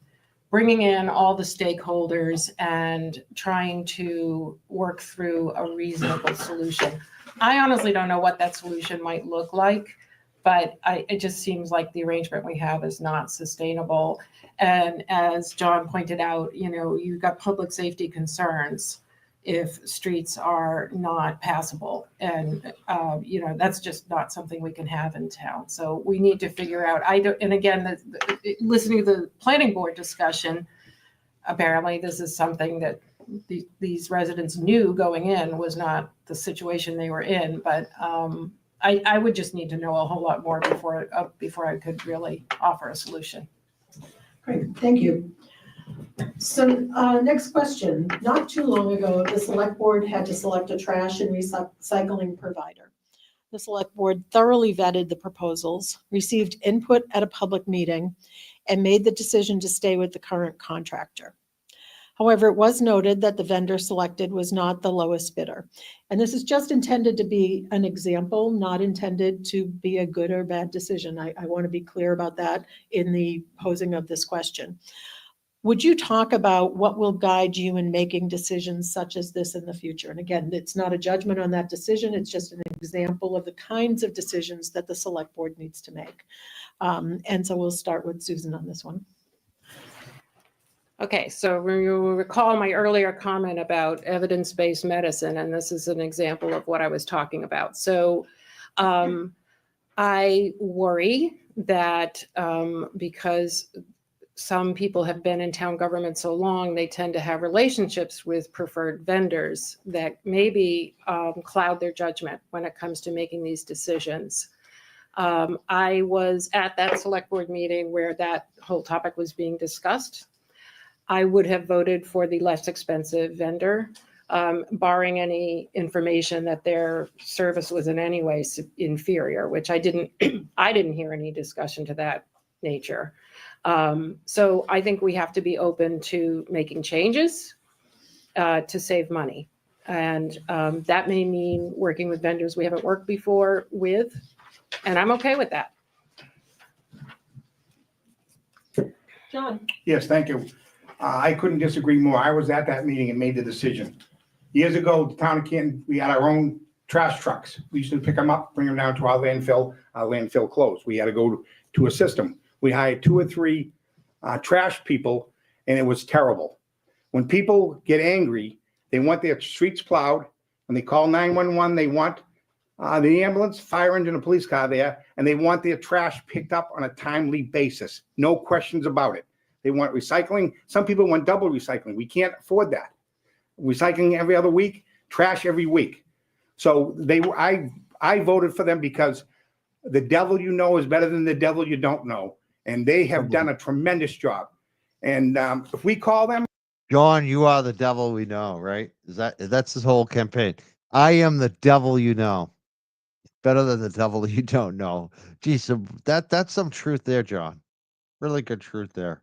bringing in all the stakeholders and trying to work through a reasonable solution. I honestly don't know what that solution might look like, but it just seems like the arrangement we have is not sustainable. And as John pointed out, you've got public safety concerns if streets are not passable. And, that's just not something we can have in town. So we need to figure out, and again, listening to the planning board discussion, apparently this is something that these residents knew going in was not the situation they were in. But I would just need to know a whole lot more before I could really offer a solution. Great, thank you. So next question. Not too long ago, the select board had to select a trash and recycling provider. The select board thoroughly vetted the proposals, received input at a public meeting, and made the decision to stay with the current contractor. However, it was noted that the vendor selected was not the lowest bidder. And this is just intended to be an example, not intended to be a good or bad decision. I want to be clear about that in the posing of this question. Would you talk about what will guide you in making decisions such as this in the future? And again, it's not a judgment on that decision. It's just an example of the kinds of decisions that the select board needs to make. And so we'll start with Susan on this one. Okay, so you'll recall my earlier comment about evidence-based medicine, and this is an example of what I was talking about. So I worry that because some people have been in town government so long, they tend to have relationships with preferred vendors that maybe cloud their judgment when it comes to making these decisions. I was at that select board meeting where that whole topic was being discussed. I would have voted for the less expensive vendor, barring any information that their service was in any way inferior, which I didn't hear any discussion to that nature. So I think we have to be open to making changes to save money. And that may mean working with vendors we haven't worked before with, and I'm okay with that. John? Yes, thank you. I couldn't disagree more. I was at that meeting and made the decision. Years ago, the town of Canton, we had our own trash trucks. We used to pick them up, bring them down to our landfill. Our landfill closed. We had to go to a system. We hired 2 or 3 trash people, and it was terrible. When people get angry, they want their streets plowed. When they call 911, they want the ambulance, fire engine, a police car there, and they want their trash picked up on a timely basis. No questions about it. They want recycling. Some people want double recycling. We can't afford that. Recycling every other week, trash every week. So I voted for them because the devil you know is better than the devil you don't know. And they have done a tremendous job. And if we call them. John, you are the devil we know, right? That's his whole campaign. I am the devil you know. Better than the devil you don't know. Geez, so that's some truth there, John. Really good truth there.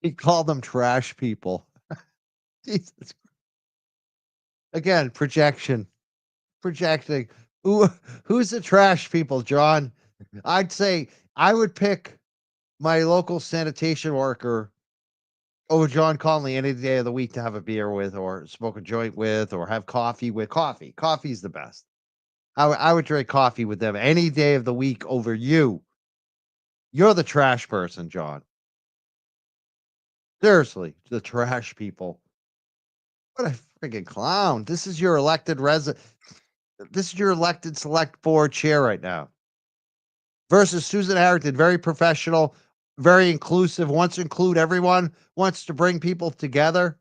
He called them trash people. Jesus. Again, projecting. Who's the trash people, John? I'd say I would pick my local sanitation worker over John Connolly any day of the week to have a beer with, or smoke a joint with, or have coffee with. Coffee's the best. I would drink coffee with them any day of the week over you. You're the trash person, John. Seriously, the trash people. What a freaking clown. This is your elected This is your elected select board chair right now. Versus Susan Harrington, very professional, very inclusive, wants to include everyone, wants to bring people together.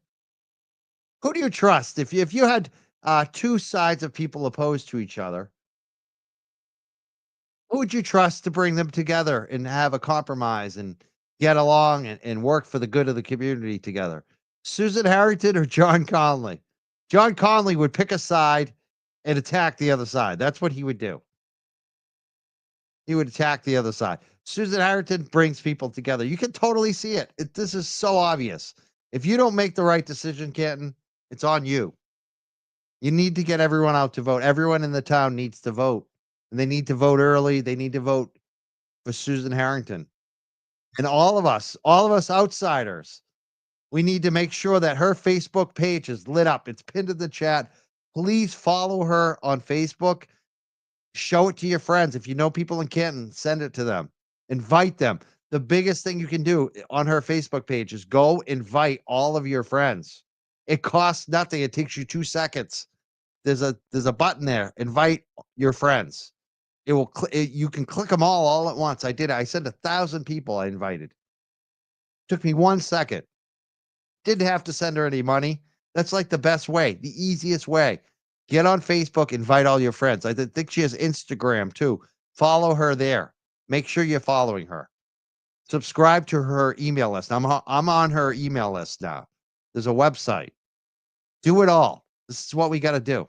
Who do you trust? If you had two sides of people opposed to each other, who would you trust to bring them together and have a compromise and get along and work for the good of the community together? Susan Harrington or John Connolly? John Connolly would pick a side and attack the other side. That's what he would do. He would attack the other side. Susan Harrington brings people together. You can totally see it. This is so obvious. If you don't make the right decision, Canton, it's on you. You need to get everyone out to vote. Everyone in the town needs to vote. And they need to vote early. They need to vote for Susan Harrington. And all of us outsiders, we need to make sure that her Facebook page is lit up. It's pinned in the chat. Please follow her on Facebook. Show it to your friends. If you know people in Canton, send it to them. Invite them. The biggest thing you can do on her Facebook page is go invite all of your friends. It costs nothing. It takes you 2 seconds. There's a button there. Invite your friends. It will. You can click them all at once. I did it. I sent 1,000 people I invited. Took me 1 second. Didn't have to send her any money. That's like the best way, the easiest way. Get on Facebook, invite all your friends. I think she has Instagram too. Follow her there. Make sure you're following her. Subscribe to her email list. I'm on her email list now. There's a website. Do it all. This is what we got to do.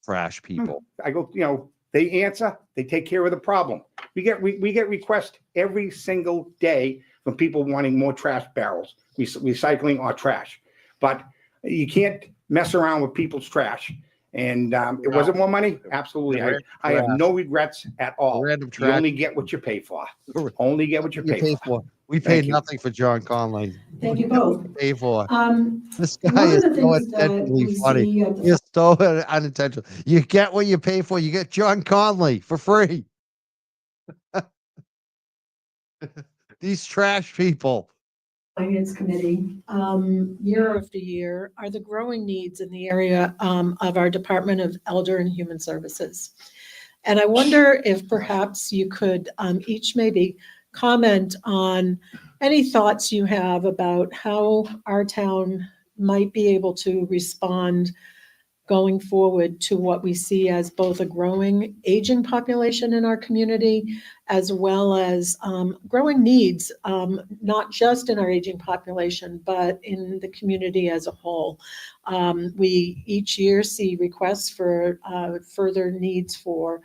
Trash people. I go, they answer, they take care of the problem. We get requests every single day from people wanting more trash barrels, recycling or trash. But you can't mess around with people's trash. And it wasn't more money? Absolutely. I have no regrets at all. Random You trash. only get what you pay for. Only get what you pay for. We Thank paid you. nothing for John Connolly. Thank you both. Pay for. This One guy of is the so things that intentionally we funny. see at the He's so unintentional. You get what you pay for. You get John Connolly for free. These trash people. Finance Committee, Year after year are the growing needs in the area of our Department of Elder and Human Services. And I wonder if perhaps you could each maybe comment on any thoughts you have about how our town might be able to respond going forward to what we see as both a growing aging population in our community, as well as growing needs, not just in our aging population, but in the community as a whole. We each year see requests for further needs for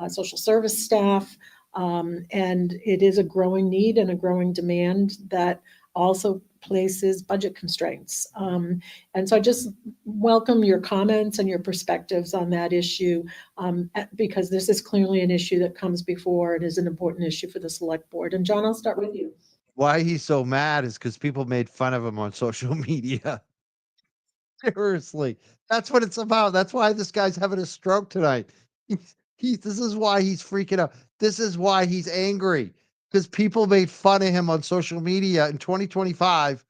social service staff, and it is a growing need and a growing demand that also places budget constraints. And so I just welcome your comments and your perspectives on that issue, because this is clearly an issue that comes before. It is an important issue for the select board. And John, I'll start with you. Why he's so mad is because people made fun of him on social media. Seriously, that's what it's about. That's why this guy's having a stroke tonight. This is why he's freaking out. This is why he's angry, because people made fun of him on social media in 2025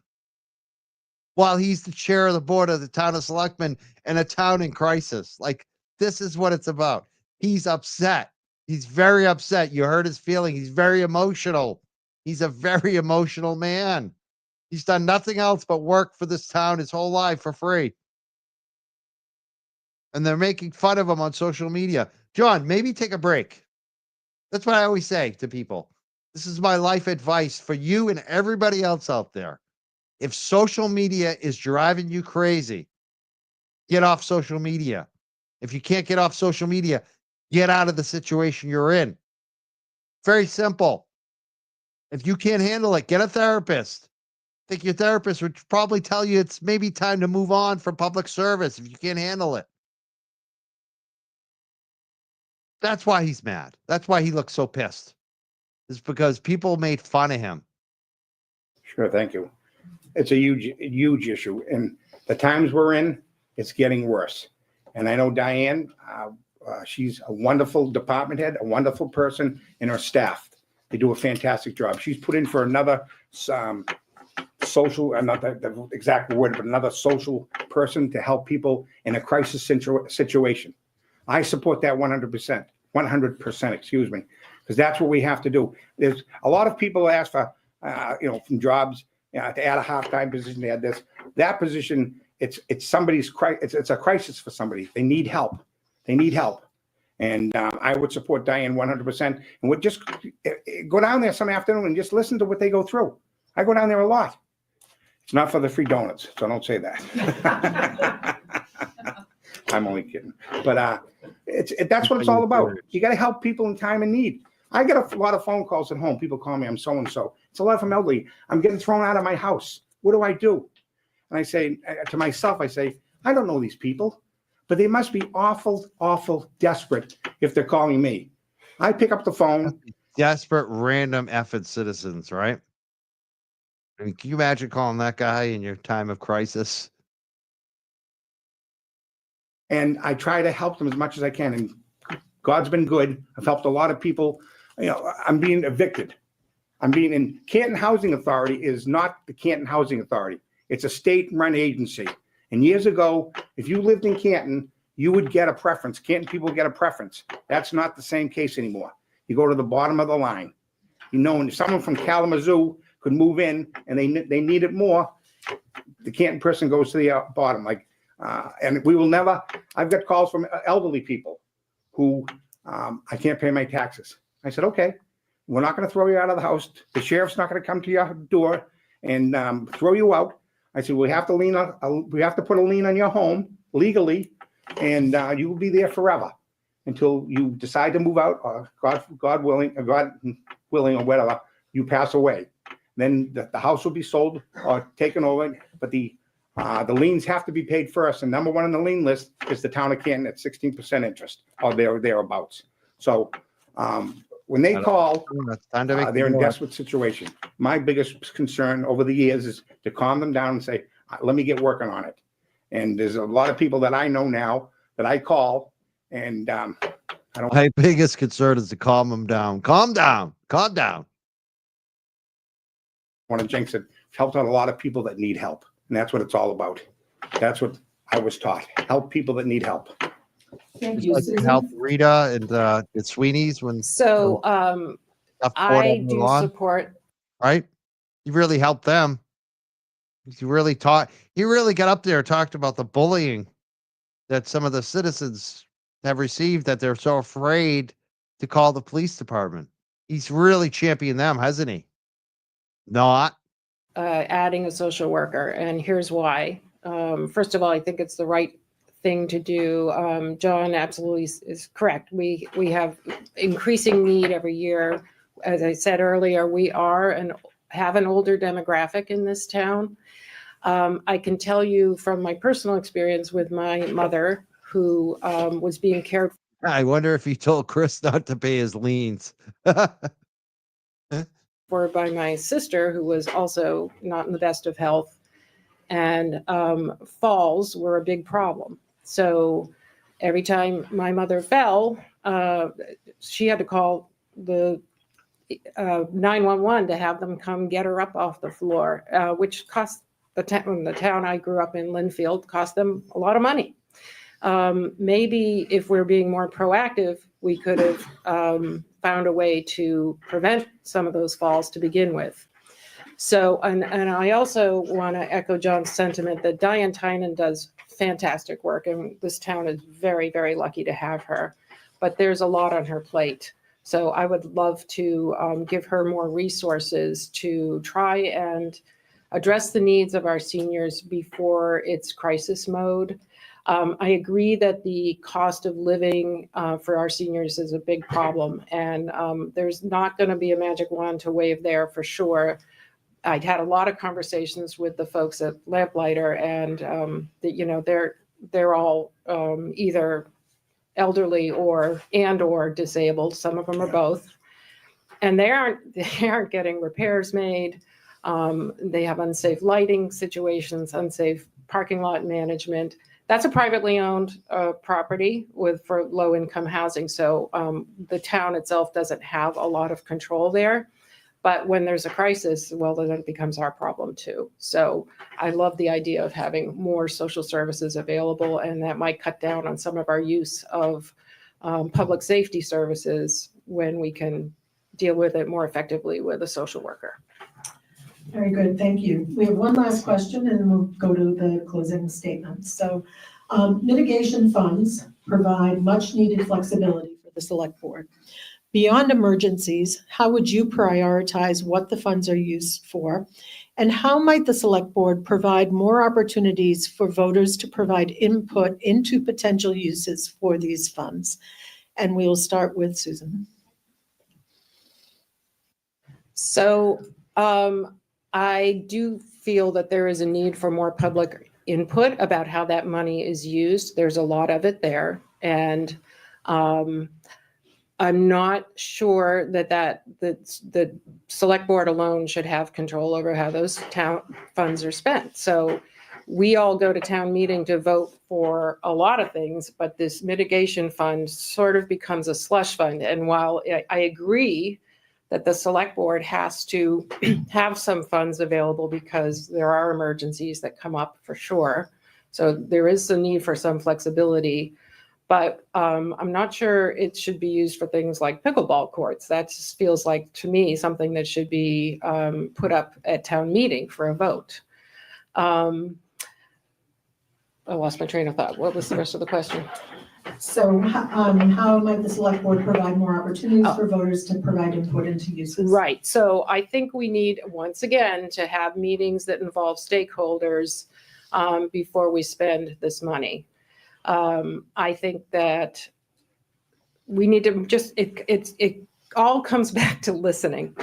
while he's the chair of the board of the town of selectmen and a town in crisis. Like, this is what it's about. He's upset. He's very upset. You heard his feeling. He's very emotional. He's a very emotional man. He's done nothing else but work for this town his whole life for free. And they're making fun of him on social media. John, maybe take a break. That's what I always say to people. This is my life advice for you and everybody else out there. If social media is driving you crazy, get off social media. If you can't get off social media, get out of the situation you're in. Very simple. If you can't handle it, get a therapist. I think your therapist would probably tell you it's maybe time to move on from public service if you can't handle it. That's why he's mad. That's why he looks so pissed. It's because people made fun of him. Sure, thank you. It's a huge issue. And the times we're in, it's getting worse. And I know Diane, she's a wonderful department head, a wonderful person, and her staff. They do a fantastic job. She's put in for another social, not the exact word, but another social person to help people in a crisis situation. I support that 100%, excuse me, because that's what we have to do. There's a lot of people ask for, from jobs, to add a half-time position, to add this. That position it's somebody's it's a crisis for somebody. They need help. They need help. And I would support Diane 100%, and would just go down there some afternoon and just listen to what they go through. I go down there a lot. It's not for the free donuts, so don't say that. I'm only kidding. But that's what it's all about. You got to help people in time of need. I get a lot of phone calls at home. People call me, I'm so-and-so. It's a lot from elderly. I'm getting thrown out of my house. What do I do? And I say to myself, I don't know these people, but they must be awful, awful desperate if they're calling me. I pick up the phone. Desperate, random effort citizens, right? I mean, can you imagine calling that guy in your time of crisis? And I try to help them as much as I can. And God's been good. I've helped a lot of people. I'm being evicted. I'm being in Canton Housing Authority is not the Canton Housing Authority. It's a state-run agency. And years ago, if you lived in Canton, you would get a preference. Canton people get a preference. That's not the same case anymore. You go to the bottom of the line. When someone from Kalamazoo could move in and they need it more, the Canton person goes to the bottom. And we will never. I've got calls from elderly people who I can't pay my taxes. I said, okay, we're not going to throw you out of the house. The sheriff's not going to come to your door and throw you out. I said, we have to put a lien on your home legally, and you will be there forever until you decide to move out, or God willing, or whatever, you pass away. Then the house will be sold or taken over, but the liens have to be paid first. And number one on the lien list is the town of Canton at 16% interest, or thereabouts. So when they call, they're in a desperate situation. My biggest concern over the years is to calm them down and say, let me get working on it. And there's a lot of people that I know now that I call, and I don't. My biggest concern is to calm them down. Calm down. Calm down. Want to jinx it. Helped out a lot of people that need help. And that's what it's all about. That's what I was taught. Help people that need help. Thank you, Susan. Help Rita and the Sweeney's when So I do support. Right? You really helped them. You really he really got up there and talked about the bullying that some of the citizens have received, that they're so afraid to call the police department. He's really championed them, hasn't he? Not. Adding a social worker, and here's why. First of all, I think it's the right thing to do. John absolutely is correct. We have increasing need every year. As I said earlier, we have an older demographic in this town. I can tell you from my personal experience with my mother, who was being cared for. I wonder if he told Chris not to pay his liens. By my sister, who was also not in the best of health, and falls were a big problem. So every time my mother fell, she had to call the 911 to have them come get her up off the floor, which cost the town I grew up in, Linfield, cost them a lot of money. Maybe if we're being more proactive, we could have found a way to prevent some of those falls to begin with. So, and I also want to echo John's sentiment that Diane Tynan does fantastic work, and this town is very, very lucky to have her, but there's a lot on her plate. So I would love to give her more resources to try and address the needs of our seniors before it's crisis mode. I agree that the cost of living for our seniors is a big problem, and there's not going to be a magic wand to wave there for sure. I'd had a lot of conversations with the folks at Lamplighter, and they're all either elderly or disabled. Some of them are both, and they aren't getting repairs made. They have unsafe lighting situations, unsafe parking lot management. That's a privately owned property for low income housing. So the town itself doesn't have a lot of control there. But when there's a crisis, well, then it becomes our problem too. So I love the idea of having more social services available, and that might cut down on some of our use of public safety services when we can deal with it more effectively with a social worker. Very good, thank you. We have one last question and then we'll go to the closing statements. So mitigation funds provide much needed flexibility for the select board. Beyond emergencies, how would you prioritize what the funds are used for? And how might the select board provide more opportunities for voters to provide input into potential uses for these funds? And we will start with Susan. So I do feel that there is a need for more public input about how that money is used. There's a lot of it there. And I'm not sure that the select board alone should have control over how those town funds are spent. So we all go to town meeting to vote for a lot of things, but this mitigation fund sort of becomes a slush fund. And while I agree that the select board has to have some funds available because there are emergencies that come up for sure. So there is a need for some flexibility. But I'm not sure it should be used for things like pickleball courts. That just feels like, to me, something that should be put up at town meeting for a vote. I lost my train of thought. What was the rest of the question? So how might the select board provide more opportunities for voters to provide input into uses? Right. So I think we need, once again, to have meetings that involve stakeholders before we spend this money. I think that we need to just, it all comes back to listening,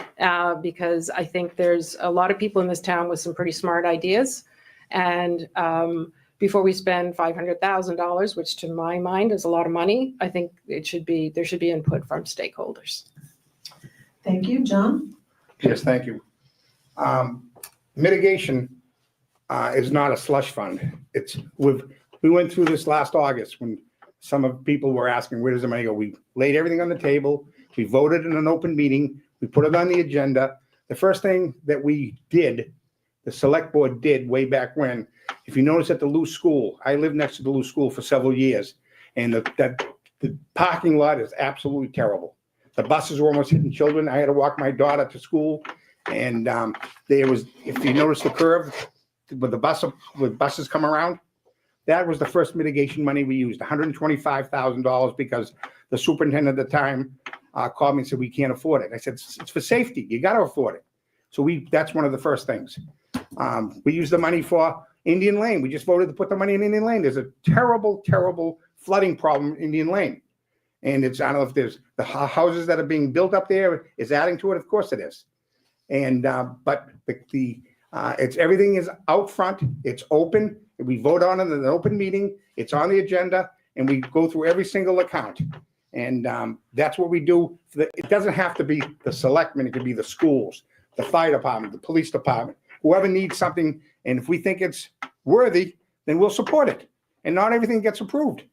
because I think there's a lot of people in this town with some pretty smart ideas. And before we spend $500,000, which to my mind is a lot of money, I think there should be input from stakeholders. Thank you, John. Yes, thank you. Mitigation is not a slush fund. We went through this last August when some of people were asking, where does the money go? We laid everything on the table. We voted in an open meeting. We put it on the agenda. The first thing that we did, the select board did way back when, if you notice at the Lou School, I lived next to the Lou School for several years, and the parking lot is absolutely terrible. The buses were almost hitting children. I had to walk my daughter to school, and there was, if you notice the curve with buses come around, that was the first mitigation money we used, $125,000, because the superintendent at the time called me and said, we can't afford it. I said, it's for safety. You got to afford it. So that's one of the first things. We used the money for Indian Lane. We just voted to put the money in Indian Lane. There's a terrible, terrible flooding problem in Indian Lane. And I don't know if there's the houses that are being built up there is adding to it. Of course it is. And, but it's everything is out front. It's open. We vote on it in an open meeting. It's on the agenda, and we go through every single account. And that's what we do. It doesn't have to be the selectmen. It could be the schools, the fire department, the police department, whoever needs something. And if we think it's worthy, then we'll support it. And not everything gets approved.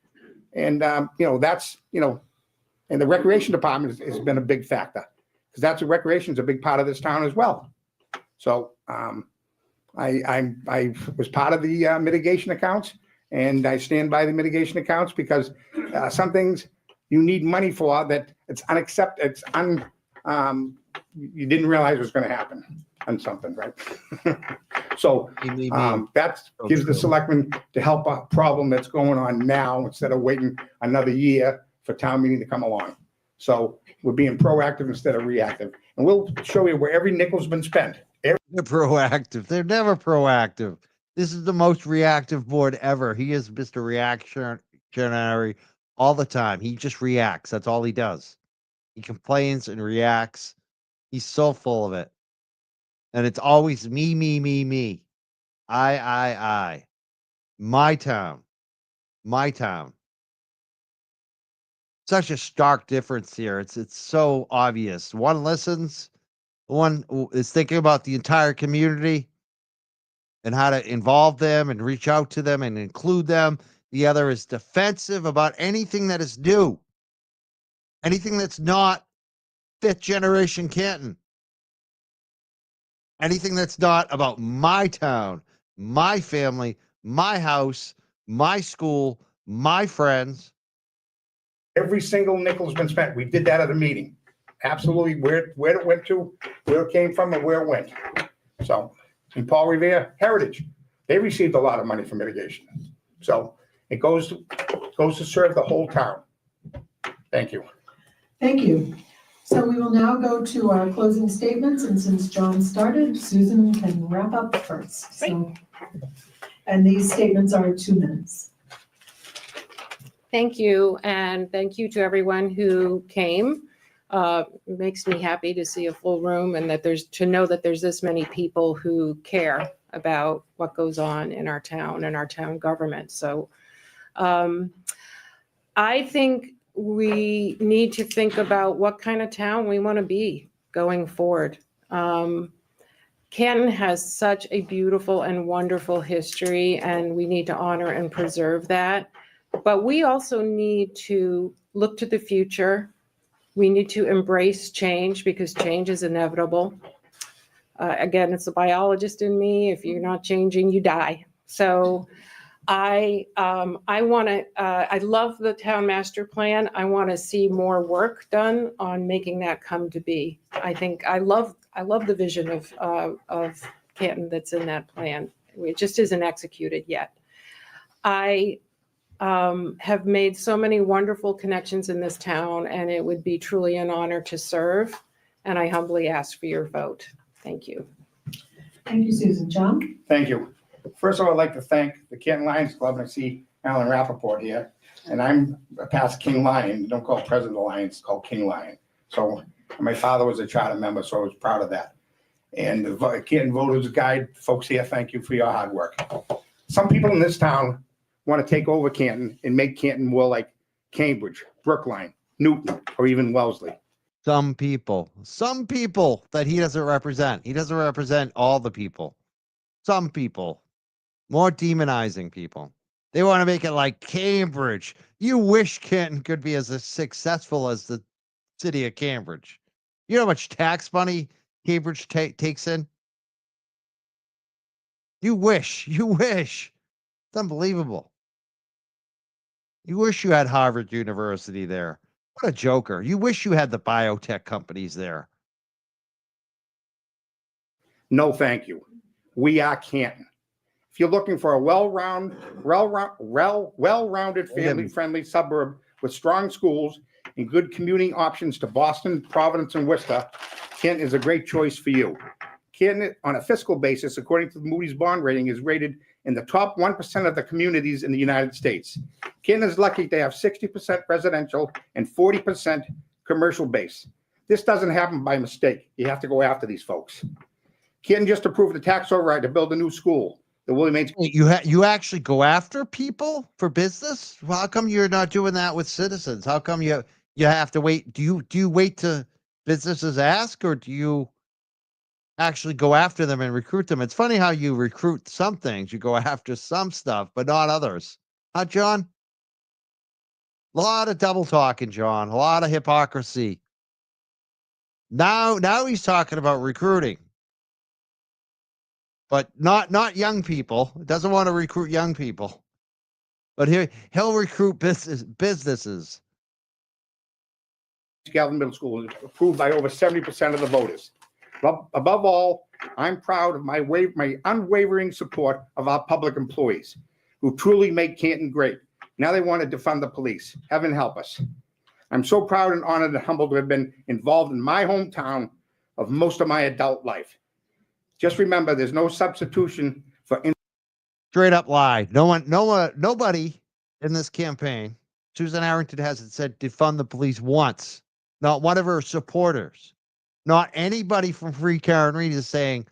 And, that's, and the recreation department has been a big factor, because recreation is a big part of this town as well. So I was part of the mitigation accounts, and I stand by the mitigation accounts, because some things you need money for that it's unaccepted. You didn't realize was going to happen on something, right? So that gives the selectmen to help a problem that's going on now, instead of waiting another year for town meeting to come along. So we're being proactive instead of reactive, and we'll show you where every nickel's been spent. They're proactive. They're never proactive. This is the most reactive board ever. He is Mr. Reactionary all the time. He just reacts. That's all he does. He complains and reacts. He's so full of it. And it's always me, me, me, me. I. My town. My town. Such a stark difference here. It's so obvious. One listens. One is thinking about the entire community and how to involve them and reach out to them and include them. The other is defensive about anything that is new, anything that's not fifth generation Canton, anything that's not about my town, my family, my house, my school, my friends. Every single nickel's been spent. We did that at a meeting. Absolutely, where it went to, where it came from, and where it went. So, and Paul Revere Heritage, they received a lot of money from mitigation. So it goes to serve the whole town. Thank you. Thank you. So we will now go to our closing statements, and since John started, Susan can wrap up first. So, and these statements are 2 minutes. Thank you, and thank you to everyone who came. It makes me happy to see a full room and that to know that there's this many people who care about what goes on in our town and our town government. So I think we need to think about what kind of town we want to be going forward. Canton has such a beautiful and wonderful history, and we need to honor and preserve that. But we also need to look to the future. We need to embrace change because change is inevitable. Again, it's the biologist in me. If you're not changing, you die. So I love the town master plan. I want to see more work done on making that come to be. I love the vision of Canton that's in that plan. It just isn't executed yet. I have made so many wonderful connections in this town, and it would be truly an honor to serve. And I humbly ask for your vote. Thank you. Thank you, Susan. John? Thank you. First of all, I'd like to thank the Canton Lions Club, and I see Alan Rappaport here. And I'm a past King Lion. Don't call it President of the Lions, it's called King Lion. So my father was a charter member, so I was proud of that. And the Canton Voters Guide, folks here, thank you for your hard work. Some people in this town want to take over Canton and make Canton more like Cambridge, Brookline, Newton, or even Wellesley. Some people that he doesn't represent. He doesn't represent all the people. Some people, more demonizing people. They want to make it like Cambridge. You wish Canton could be as successful as the city of Cambridge. You know how much tax money Cambridge takes in? You wish. It's unbelievable. You wish you had Harvard University there. What a joker. You wish you had the biotech companies there. No, thank you. We are Canton. If you're looking for a well-rounded, family-friendly suburb with strong schools and good commuting options to Boston, Providence, and Worcester, Canton is a great choice for you. Canton, on a fiscal basis, according to the Moody's bond rating, is rated in the top 1% of the communities in the United States. Canton is lucky to have 60% residential and 40% commercial base. This doesn't happen by mistake. You have to go after these folks. Canton just approved the tax override to build a new school. The William H. You actually go after people for business? Well, how come you're not doing that with citizens? How come you have to wait? Do you wait till businesses ask, or do you actually go after them and recruit them? It's funny how you recruit some things, you go after some stuff, but not others. Huh, John? A lot of double talking, John. A lot of hypocrisy. Now he's talking about recruiting. But not young people. Doesn't want to recruit young people. But he'll recruit businesses. Galvin Middle School is approved by over 70% of the voters. Above all, I'm proud of my unwavering support of our public employees who truly make Canton great. Now they want to defund the police. Heaven help us. I'm so proud and honored and humbled to have been involved in my hometown of most of my adult life. Just remember, there's no substitution for straight up lie. Nobody in this campaign, Susan Harrington hasn't said defund the police once. Not one of her supporters. Not anybody from Free Karen Reed is saying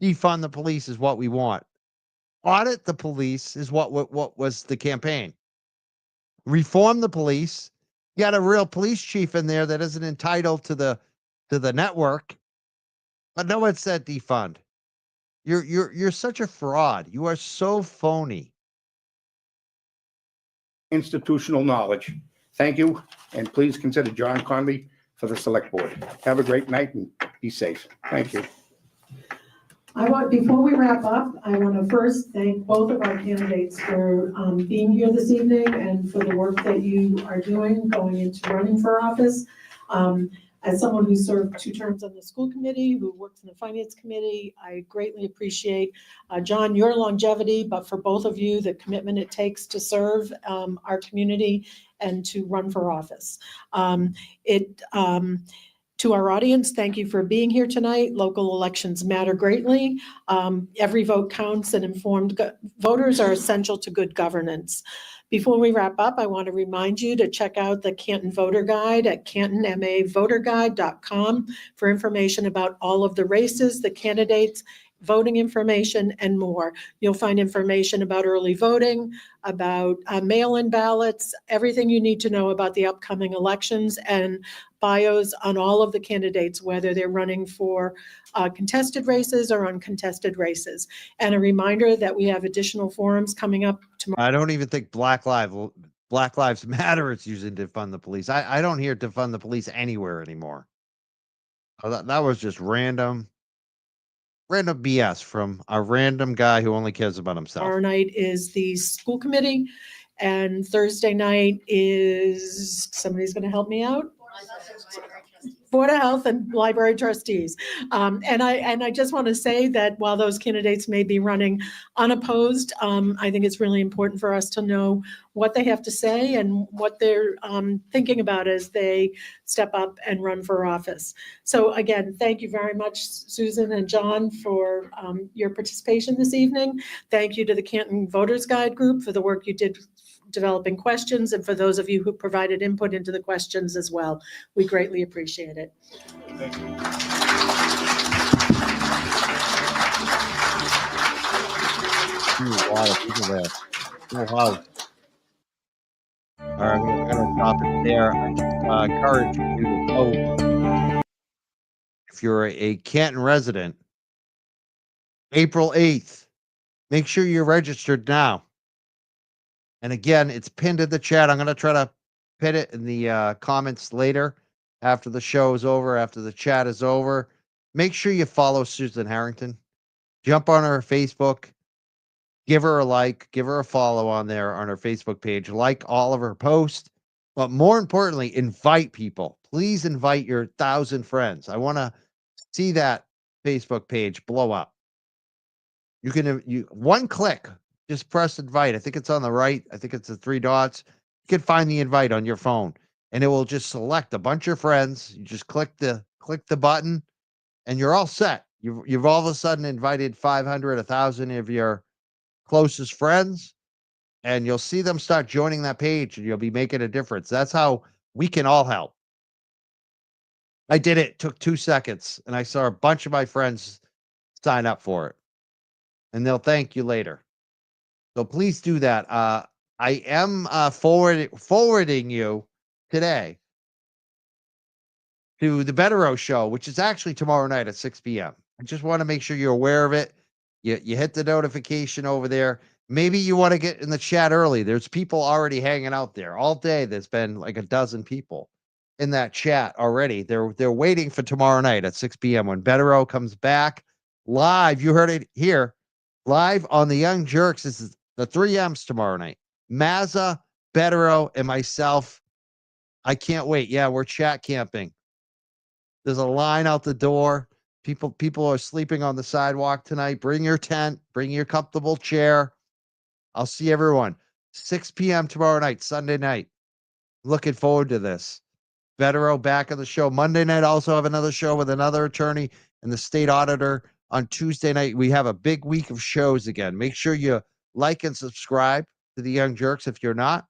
defund the police is what we want. Audit the police is what was the campaign. Reform the police. You got a real police chief in there that isn't entitled to the network. But no one said defund. You're such a fraud. You are so phony. institutional knowledge. Thank you, and please consider John Connolly for the Select Board. Have a great night and be safe. Thank you. Before we wrap up, I want to first thank both of our candidates for being here this evening and for the work that you are doing going into running for office. As someone who served 2 terms on the school committee, who works in the finance committee, I greatly appreciate, John, your longevity, but for both of you, the commitment it takes to serve our community and to run for office. To our audience, thank you for being here tonight. Local elections matter greatly. Every vote counts, and informed voters are essential to good governance. Before we wrap up, I want to remind you to check out the Canton Voter Guide at cantonmavoterguide.com for information about all of the races, the candidates, voting information, and more. You'll find information about early voting, about mail-in ballots, everything you need to know about the upcoming elections, and bios on all of the candidates, whether they're running for contested races or uncontested races. And a reminder that we have additional forums coming up tomorrow. I don't even think Black Lives Matter is using defund the police. I don't hear defund the police anywhere anymore. Oh, that was just random BS from a random guy who only cares about himself. Tomorrow night is the school committee, and Thursday night is, somebody's going to help me out? Board of Health and Library Trustees. And I just want to say that while those candidates may be running unopposed, I think it's really important for us to know what they have to say and what they're thinking about as they step up and run for office. So again, thank you very much, Susan and John, for your participation this evening. Thank you to the Canton Voters Guide Group for the work you did developing questions, and for those of you who provided input into the questions as well. We greatly appreciate it. Thank you. A lot of people there. Oh, wow. All right, we're going to stop it there. I encourage you to vote. If you're a Canton resident, April 8th, make sure you're registered now. And again, it's pinned in the chat. I'm going to try to pin it in the comments later after the show is over, after the chat is over. Make sure you follow Susan Harrington. Jump on her Facebook. Give her a like. Give her a follow on there on her Facebook page. Like all of her posts. But more importantly, invite people. Please invite your 1,000 friends. I want to see that Facebook page blow up. You can, one click. Just press invite. I think it's on the right. I think it's the 3 dots. You can find the invite on your phone, and it will just select a bunch of friends. You just click the button, and you're all set. You've all of a sudden invited 500, 1,000 of your closest friends, and you'll see them start joining that page, and you'll be making a difference. That's how we can all help. I did it. Took 2 seconds, and I saw a bunch of my friends sign up for it, and they'll thank you later. So please do that. I am forwarding you today to the Bettero show, which is actually tomorrow night at 6 p.m. I just want to make sure you're aware of it. You hit the notification over there. Maybe you want to get in the chat early. There's people already hanging out there all day. There's been like a dozen people in that chat already. They're waiting for tomorrow night at 6 p.m. when Bettero comes back live. You heard it here, live on the Young Jerks. This is the 3 M's tomorrow night. Mazza, Bettero, and myself. I can't wait. Yeah, we're chat camping. There's a line out the door. People are sleeping on the sidewalk tonight. Bring your tent. Bring your comfortable chair. I'll see everyone. 6 p.m. tomorrow night, Sunday night. Looking forward to this. Bettero back on the show. Monday night, also have another show with another attorney and the state auditor. On Tuesday night, we have a big week of shows again. Make sure you like and subscribe to the Young Jerks if you're not.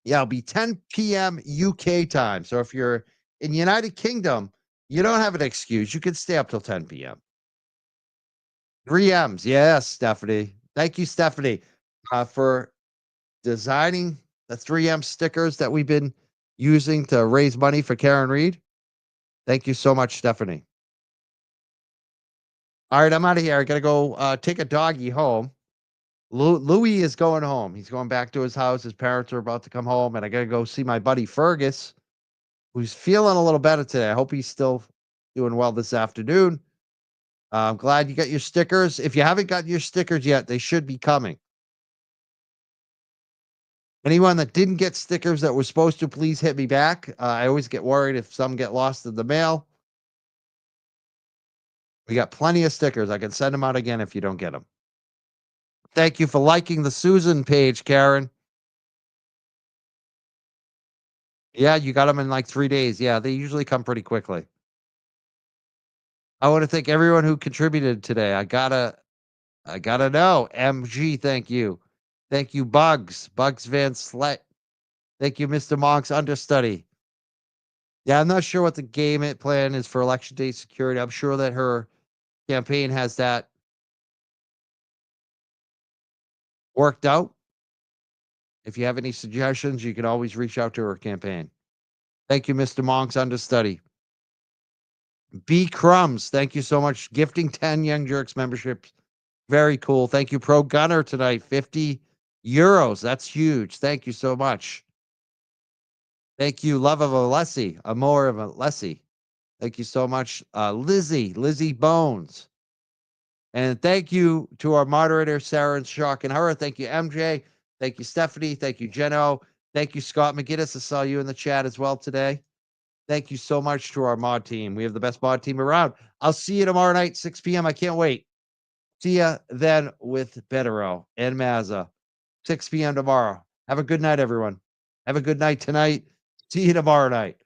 Yeah, it'll be 10 p.m. UK time. So if you're in the United Kingdom, you don't have an excuse. You can stay up till 10 p.m. 3 M's. Yes, Stephanie. Thank you, Stephanie, for designing the 3M stickers that we've been using to raise money for Karen Reed. Thank you so much, Stephanie. All right, I'm out of here. I got to go take a doggy home. Louis is going home. He's going back to his house. His parents are about to come home, and I got to go see my buddy Fergus, who's feeling a little better today. I hope he's still doing well this afternoon. I'm glad you got your stickers. If you haven't got your stickers yet, they should be coming. Anyone that didn't get stickers that were supposed to, please hit me back. I always get worried if some get lost in the mail. We got plenty of stickers. I can send them out again if you don't get them. Thank you for liking the Susan page, Karen. Yeah, you got them in like 3 days. Yeah, they usually come pretty quickly. I want to thank everyone who contributed today. I gotta know. MG, thank you. Thank you, Bugs Van Slet. Thank you, Mr. Monk's understudy. Yeah, I'm not sure what the game plan is for election day security. I'm sure that her campaign has that worked out. If you have any suggestions, you can always reach out to her campaign. Thank you, Mr. Monk's understudy. B Crumbs, thank you so much. Gifting 10 Young Jerks memberships. Very cool. Thank you, Pro Gunner, tonight. 50 euros. That's huge. Thank you so much. Thank you, Love of Alessi. Amor of Alessi. Thank you so much. Lizzie Bones. And thank you to our moderator, Sarah and Shock and Hara. Thank you, MJ. Thank you, Stephanie. Thank you, Jeno. Thank you, Scott McGinnis. I saw you in the chat as well today. Thank you so much to our mod team. We have the best mod team around. I'll see you tomorrow night, 6 p.m. I can't wait. See ya then with Betero and Mazza. 6 p.m. tomorrow. Have a good night, everyone. Have a good night tonight. See you tomorrow night.